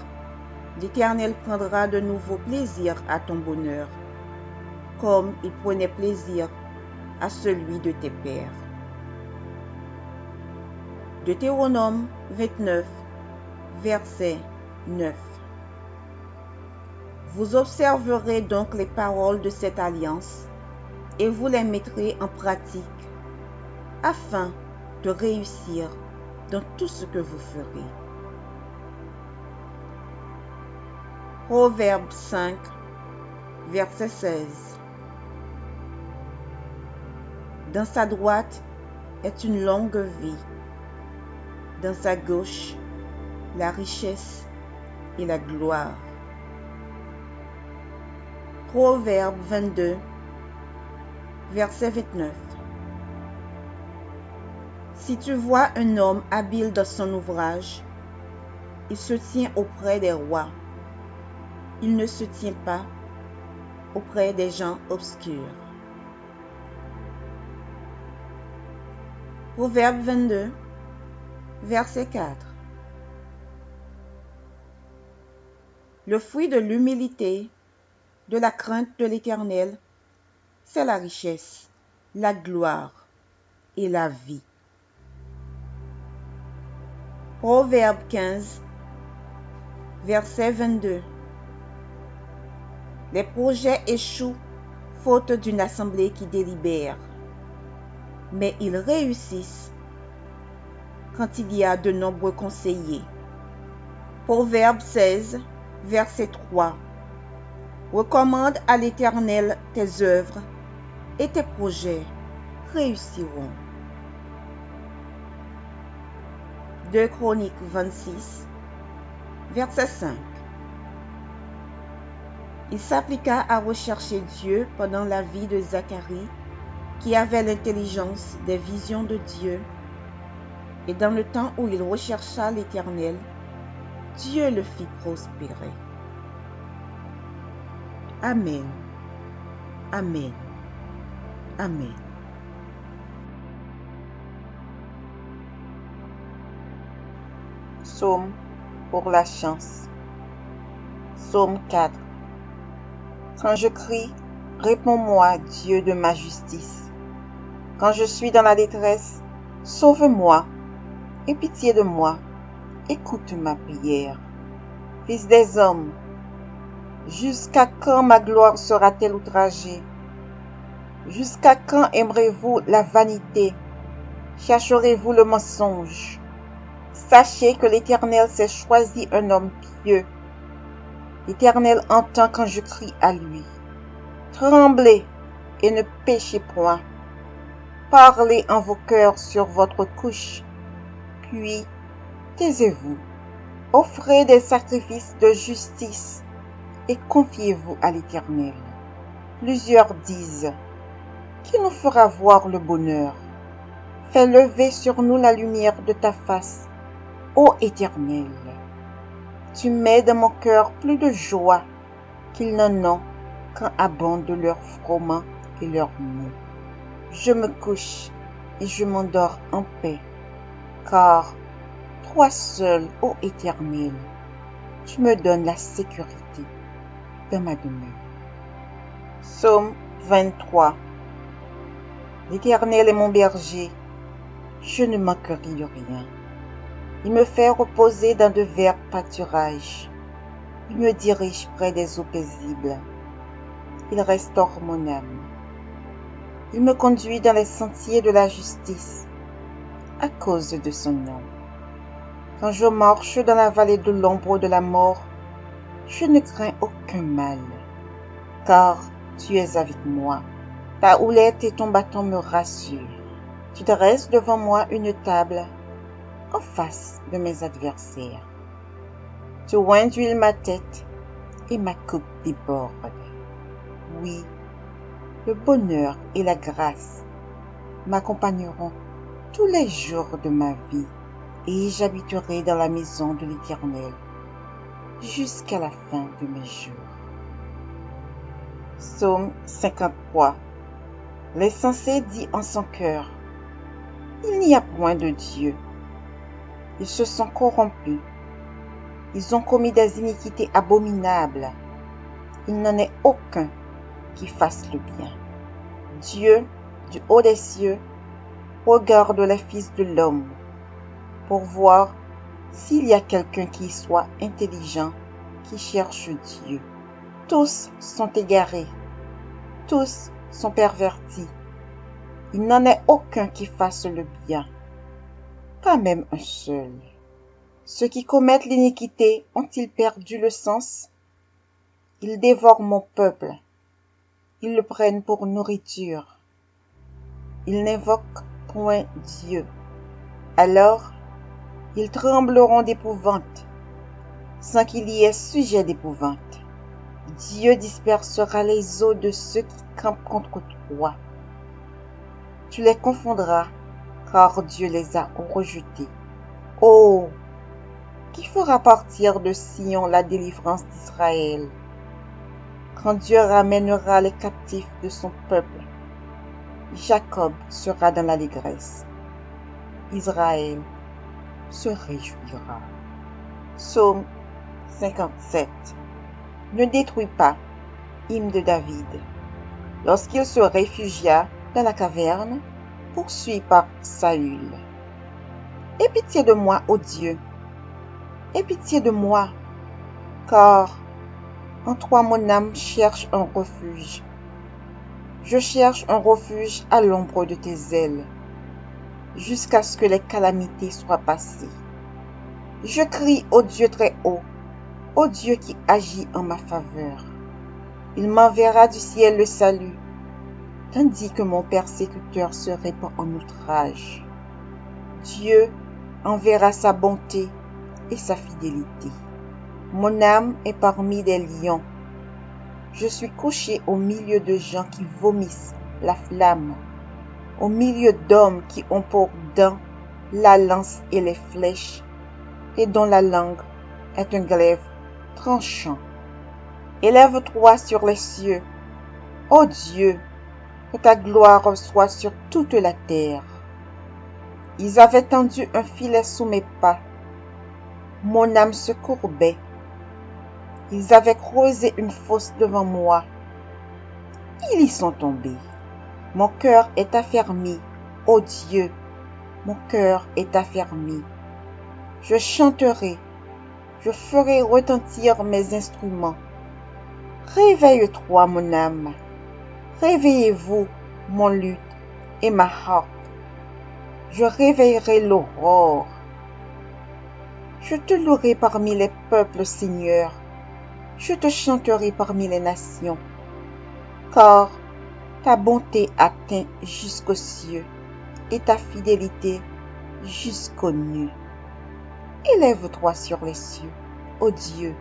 l'Éternel prendra de nouveau plaisir à ton bonheur, comme il prenait plaisir à celui de tes pères. Deutéronome 29, verset 9. Vous observerez donc les paroles de cette alliance et vous les mettrez en pratique afin de réussir dans tout ce que vous ferez. Proverbe 5, verset 16. Dans sa droite est une longue vie, dans sa gauche la richesse et la gloire. Proverbe 22, verset 29. Si tu vois un homme habile dans son ouvrage, il se tient auprès des rois. Il ne se tient pas auprès des gens obscurs. Proverbe 22, Verset 4. Le fruit de l'humilité, de la crainte de l'Éternel, c'est la richesse, la gloire et la vie. Proverbe 15, verset 22. Les projets échouent faute d'une assemblée qui délibère, mais ils réussissent quand il y a de nombreux conseillers. Proverbe 16, verset 3. Recommande à l'Éternel tes œuvres et tes projets réussiront. 2 Chroniques 26, verset 5. Il s'appliqua à rechercher Dieu pendant la vie de Zacharie, qui avait l'intelligence des visions de Dieu, et dans le temps où il rechercha l'Éternel, Dieu le fit prospérer. Amen. Amen. Amen. Psaume pour la chance. Psaume 4. Quand je crie, réponds-moi, Dieu de ma justice. Quand je suis dans la détresse, sauve-moi, aie pitié de moi, écoute ma prière. Fils des hommes, jusqu'à quand ma gloire sera-t-elle outragée? Jusqu'à quand aimerez-vous la vanité? Chercherez-vous le mensonge? Sachez que l'Éternel s'est choisi un homme pieux. L'Éternel entend quand je crie à lui. Tremblez et ne péchez point. Parlez en vos cœurs sur votre couche, puis taisez-vous. Offrez des sacrifices de justice et confiez-vous à l'Éternel. Plusieurs disent, qui nous fera voir le bonheur? Fais lever sur nous la lumière de ta face, ô Éternel. Tu mets dans mon cœur plus de joie qu'ils n'en ont quand abondent leurs froment et leurs mots. Je me couche et je m'endors en paix, car toi seul, ô Éternel, tu me donnes la sécurité dans ma demeure. Psaume 23. L'Éternel est mon berger, je ne manquerai de rien. Il me fait reposer dans de verts pâturages. Il me dirige près des eaux paisibles. Il restaure mon âme. Il me conduit dans les sentiers de la justice, à cause de son nom. Quand je marche dans la vallée de l'ombre de la mort, je ne crains aucun mal, car tu es avec moi. Ta houlette et ton bâton me rassurent. Tu dresses devant moi une table en face de mes adversaires. Tu oins d'huile ma tête et ma coupe déborde. Oui, le bonheur et la grâce m'accompagneront tous les jours de ma vie et j'habiterai dans la maison de l'Éternel jusqu'à la fin de mes jours. Psaume 53. L'insensé dit en son cœur, il n'y a point de Dieu. Ils se sont corrompus. Ils ont commis des iniquités abominables. Il n'en est aucun qui fasse le bien. Dieu, du haut des cieux, regarde les fils de l'homme pour voir s'il y a quelqu'un qui soit intelligent, qui cherche Dieu. Tous sont égarés, tous sont pervertis. Il n'en est aucun qui fasse le bien, pas même un seul. Ceux qui commettent l'iniquité ont-ils perdu le sens? Ils dévorent mon peuple. Ils le prennent pour nourriture. Ils n'invoquent point Dieu. Alors, ils trembleront d'épouvante, sans qu'il y ait sujet d'épouvante. Dieu dispersera les eaux de ceux qui campent contre toi. Tu les confondras, car Dieu les a rejetés. Oh, qui fera partir de Sion la délivrance d'Israël? Quand Dieu ramènera les captifs de son peuple, Jacob sera dans l'allégresse. Israël se réjouira. Psaume 57. Ne détruis pas, hymne de David. Lorsqu'il se réfugia dans la caverne, poursuivi par Saül. Aie pitié de moi, ô Dieu, aie pitié de moi, car en toi mon âme cherche un refuge. Je cherche un refuge à l'ombre de tes ailes, jusqu'à ce que les calamités soient passées. Je crie au Dieu très haut, au Dieu qui agit en ma faveur. Il m'enverra du ciel le salut, tandis que mon persécuteur se répand en outrage. Dieu enverra sa bonté et sa fidélité. Mon âme est parmi des lions. Je suis couché au milieu de gens qui vomissent la flamme, au milieu d'hommes qui ont pour dents la lance et les flèches, et dont la langue est un glaive tranchant. Élève-toi sur les cieux, ô Dieu, que ta gloire soit sur toute la terre. Ils avaient tendu un filet sous mes pas. Mon âme se courbait. Ils avaient creusé une fosse devant moi. Ils y sont tombés. Mon cœur est affermi, ô Dieu, mon cœur est affermi. Je chanterai, je ferai retentir mes instruments. Réveille-toi, mon âme. Réveillez-vous, mon luth et ma harpe. Je réveillerai l'aurore. Je te louerai parmi les peuples, Seigneur. Je te chanterai parmi les nations. Car ta bonté atteint jusqu'aux cieux et ta fidélité jusqu'aux nues. Élève-toi sur les cieux, ô Dieu,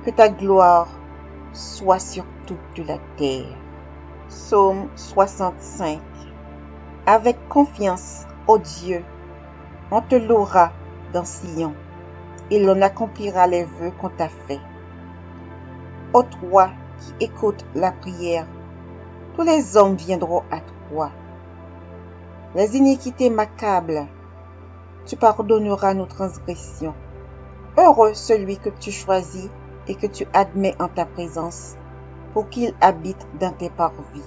que ta gloire soit sur toute la terre. Psaume 65. Avec confiance, ô Dieu, on te louera dans Sion, et l'on accomplira les vœux qu'on t'a faits. Ô toi qui écoutes la prière, tous les hommes viendront à toi. Les iniquités m'accablent, tu pardonneras nos transgressions. Heureux celui que tu choisis et que tu admets en ta présence, pour qu'il habite dans tes parvis.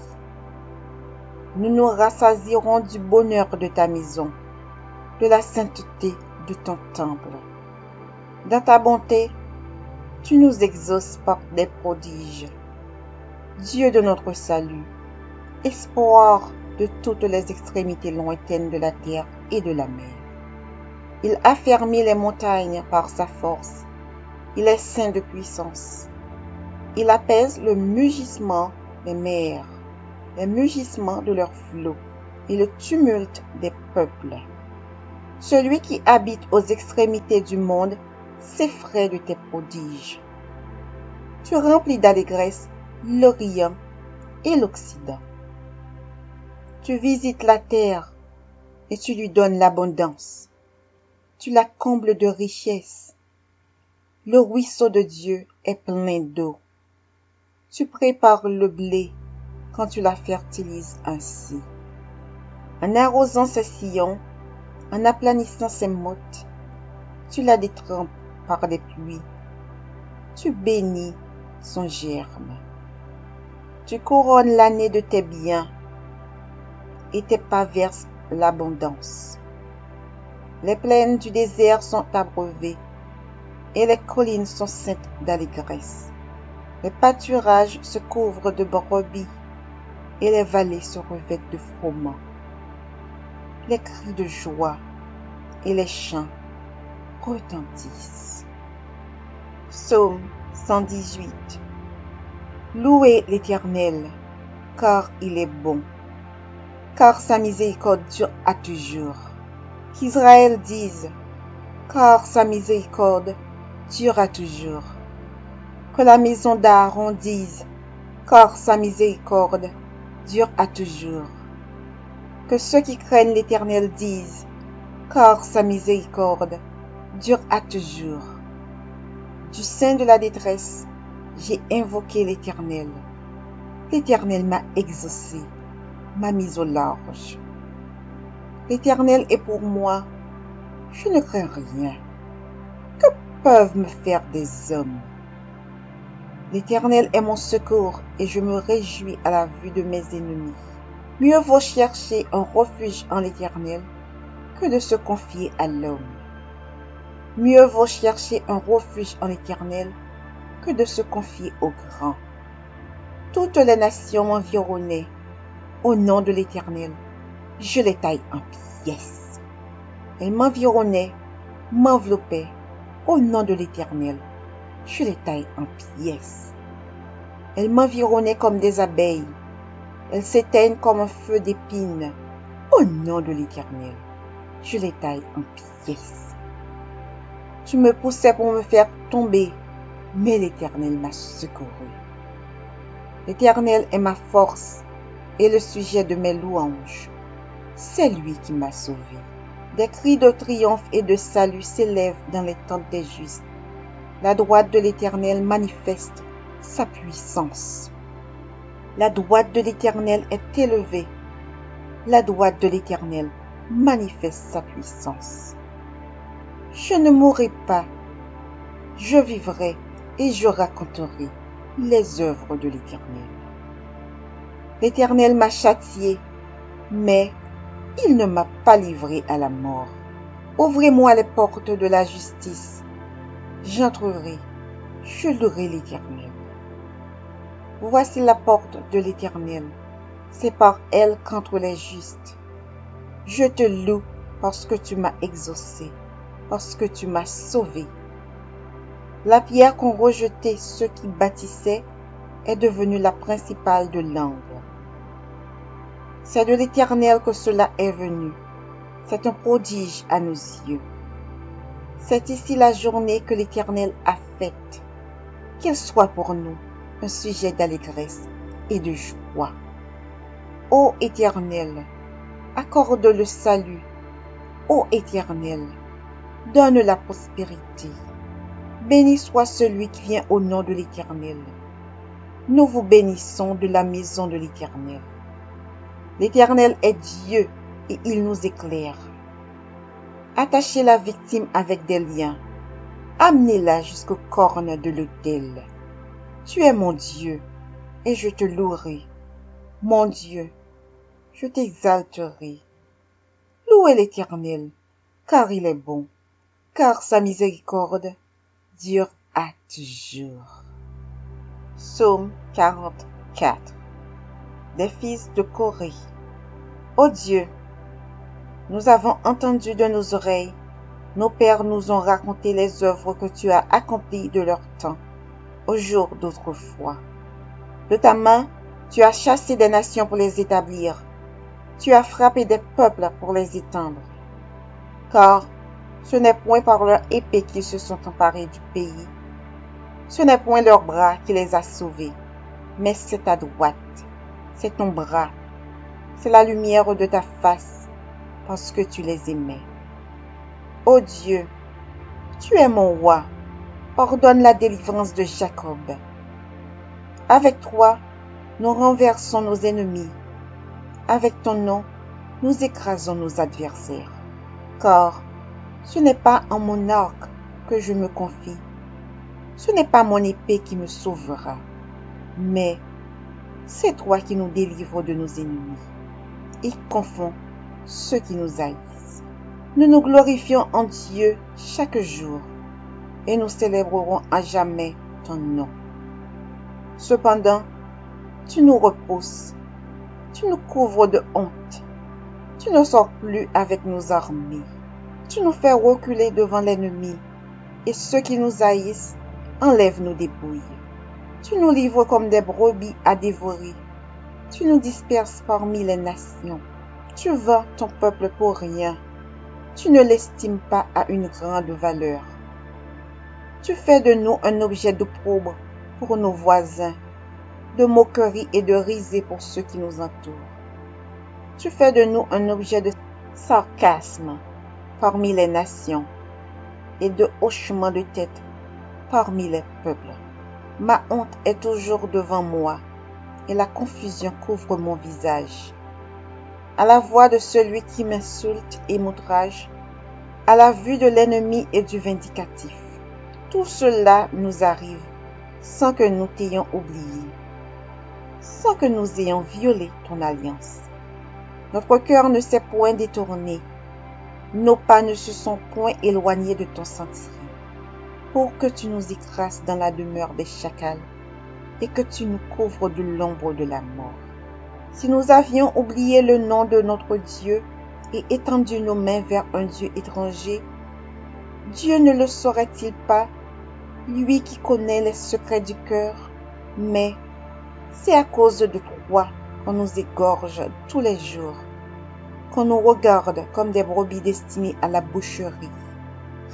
Nous nous rassasierons du bonheur de ta maison, de la sainteté de ton temple. Dans ta bonté, tu nous exauces par des prodiges. Dieu de notre salut, espoir de toutes les extrémités lointaines de la terre et de la mer. Il affermit les montagnes par sa force. Il est saint de puissance. Il apaise le mugissement des mers, les mugissements de leurs flots et le tumulte des peuples. Celui qui habite aux extrémités du monde s'effraie de tes prodiges. Tu remplis d'allégresse l'Orient et l'Occident. Tu visites la terre et tu lui donnes l'abondance. Tu la combles de richesses. Le ruisseau de Dieu est plein d'eau. Tu prépares le blé quand tu la fertilises ainsi. En arrosant ses sillons, en aplanissant ses mottes, tu la détrempes par des pluies. Tu bénis son germe. Tu couronnes l'année de tes biens et tes pas versent l'abondance. Les plaines du désert sont abreuvées et les collines sont ceintes d'allégresse. Les pâturages se couvrent de brebis et les vallées se revêtent de froment. Les cris de joie et les chants retentissent. Psaume 118. Louez l'Éternel, car il est bon, car sa miséricorde dure à toujours. Qu'Israël dise, car sa miséricorde dure à toujours. Que la maison d'Aaron dise, car sa miséricorde dure à toujours. Que ceux qui craignent l'Éternel disent, car sa miséricorde dure à toujours. Du sein de la détresse, j'ai invoqué l'Éternel. L'Éternel m'a exaucé, m'a mis au large. L'Éternel est pour moi, Je ne crains rien. Que peuvent me faire des hommes? L'Éternel est mon secours et je me réjouis à la vue de mes ennemis. Mieux vaut chercher un refuge en l'Éternel que de se confier à l'homme. Mieux vaut chercher un refuge en l'Éternel que de se confier au grand. Toutes les nations m'environnaient. Au nom de l'Éternel, je les taille en pièces. Elles m'environnaient, m'enveloppaient. Au nom de l'Éternel, je les taille en pièces. Elles m'environnaient comme des abeilles. Elles s'éteignent comme un feu d'épines. Au nom de l'Éternel, je les taille en pièces. Tu me poussais pour me faire tomber, mais l'Éternel m'a secouru. L'Éternel est ma force et le sujet de mes louanges. C'est lui qui m'a sauvé. Des cris de triomphe et de salut s'élèvent dans les tentes des justes. La droite de l'Éternel manifeste sa puissance. La droite de l'Éternel est élevée. La droite de l'Éternel manifeste sa puissance. Je ne mourrai pas. Je vivrai et je raconterai les œuvres de l'Éternel. L'Éternel m'a châtié, mais il ne m'a pas livré à la mort. Ouvrez-moi les portes de la justice. J'entrerai, je louerai l'Éternel. Voici la porte de l'Éternel. C'est par elle qu'entrent les justes. Je te loue parce que tu m'as exaucé, parce que tu m'as sauvé. La pierre qu'ont rejetée ceux qui bâtissaient est devenue la principale de l'angle. C'est de l'Éternel que cela est venu. C'est un prodige à nos yeux. C'est ici la journée que l'Éternel a faite. Qu'elle soit pour nous un sujet d'allégresse et de joie. Ô Éternel, accorde le salut. Ô Éternel, donne la prospérité. Béni soit celui qui vient au nom de l'Éternel. Nous vous bénissons de la maison de l'Éternel. L'Éternel est Dieu et il nous éclaire. Attachez la victime avec des liens. Amenez-la jusqu'aux cornes de l'autel. Tu es mon Dieu et je te louerai. Mon Dieu, je t'exalterai. Louez l'Éternel, car il est bon, car sa miséricorde dure à toujours. Psaume 44. Des fils de Corée. Ô Dieu, nous avons entendu de nos oreilles, nos pères nous ont raconté les œuvres que tu as accomplies de leur temps, au jour d'autrefois. De ta main, tu as chassé des nations pour les établir, tu as frappé des peuples pour les étendre. Car ce n'est point par leur épée qu'ils se sont emparés du pays, ce n'est point leur bras qui les a sauvés, mais c'est ta droite, c'est ton bras, c'est la lumière de ta face, parce que tu les aimais. Ô Dieu, tu es mon roi, ordonne la délivrance de Jacob. Avec toi, nous renversons nos ennemis. Avec ton nom, nous écrasons nos adversaires. Car ce n'est pas en mon arc que je me confie, ce n'est pas mon épée qui me sauvera, mais c'est toi qui nous délivres de nos ennemis et confonds ceux qui nous haïssent. Nous nous glorifions en Dieu chaque jour et nous célébrerons à jamais ton nom. Cependant, tu nous repousses, tu nous couvres de honte, tu ne sors plus avec nos armées, tu nous fais reculer devant l'ennemi et ceux qui nous haïssent enlèvent nos dépouilles. Tu nous livres comme des brebis à dévorer, tu nous disperses parmi les nations, tu vends ton peuple pour rien, tu ne l'estimes pas à une grande valeur. Tu fais de nous un objet d'opprobre pour nos voisins, de moquerie et de risée pour ceux qui nous entourent. Tu fais de nous un objet de sarcasme parmi les nations et de hochement de tête parmi les peuples. Ma honte est toujours devant moi et la confusion couvre mon visage. À la voix de celui qui m'insulte et m'outrage, à la vue de l'ennemi et du vindicatif. Tout cela nous arrive sans que nous t'ayons oublié, sans que nous ayons violé ton alliance. Notre cœur ne s'est point détourné, nos pas ne se sont point éloignés de ton sentier, pour que tu nous écrases dans la demeure des chacals et que tu nous couvres de l'ombre de la mort. Si nous avions oublié le nom de notre Dieu et étendu nos mains vers un Dieu étranger, Dieu ne le saurait-il pas, lui qui connaît les secrets du cœur? Mais c'est à cause de toi qu'on nous égorge tous les jours, qu'on nous regarde comme des brebis destinées à la boucherie.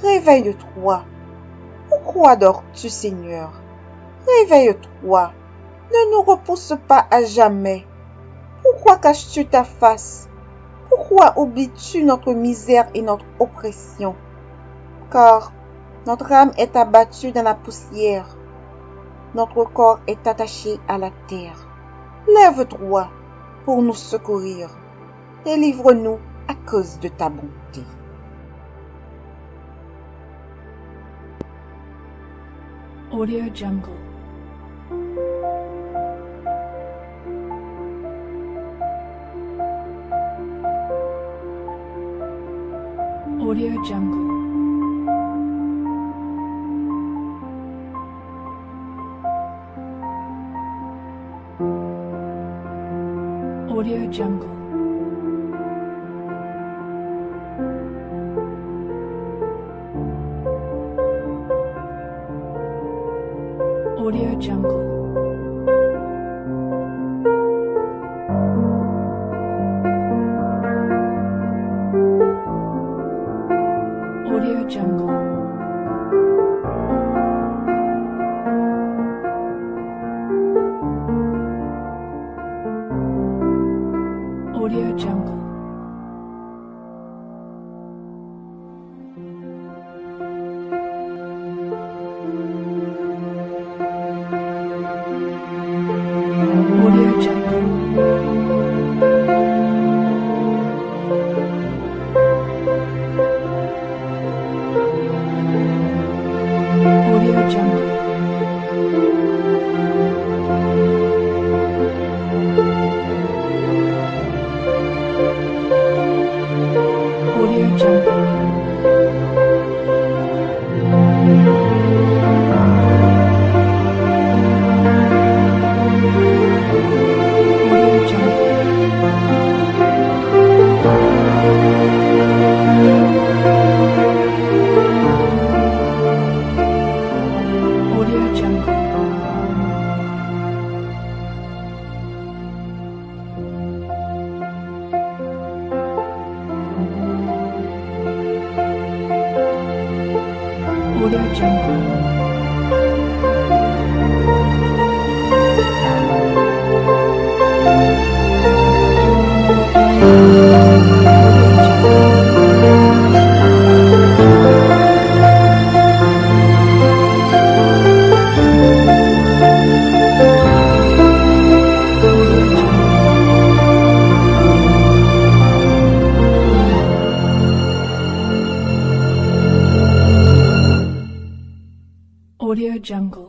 Réveille-toi. Pourquoi dors-tu, Seigneur? Réveille-toi. Ne nous repousse pas à jamais. Pourquoi caches-tu ta face? Pourquoi oublies-tu notre misère et notre oppression? Car notre âme est abattue dans la poussière. Notre corps est attaché à la terre. Lève-toi pour nous secourir. Délivre-nous à cause de ta bonté. Audio Jungle. Audio Jungle. Audio Jungle. Audio Jungle. Audio Jungle. Audio Jungle. Audio Jungle. Audio Jungle. Audio Jungle. Audio Jungle. Audio Jungle. Audio Jungle. Audio Jungle.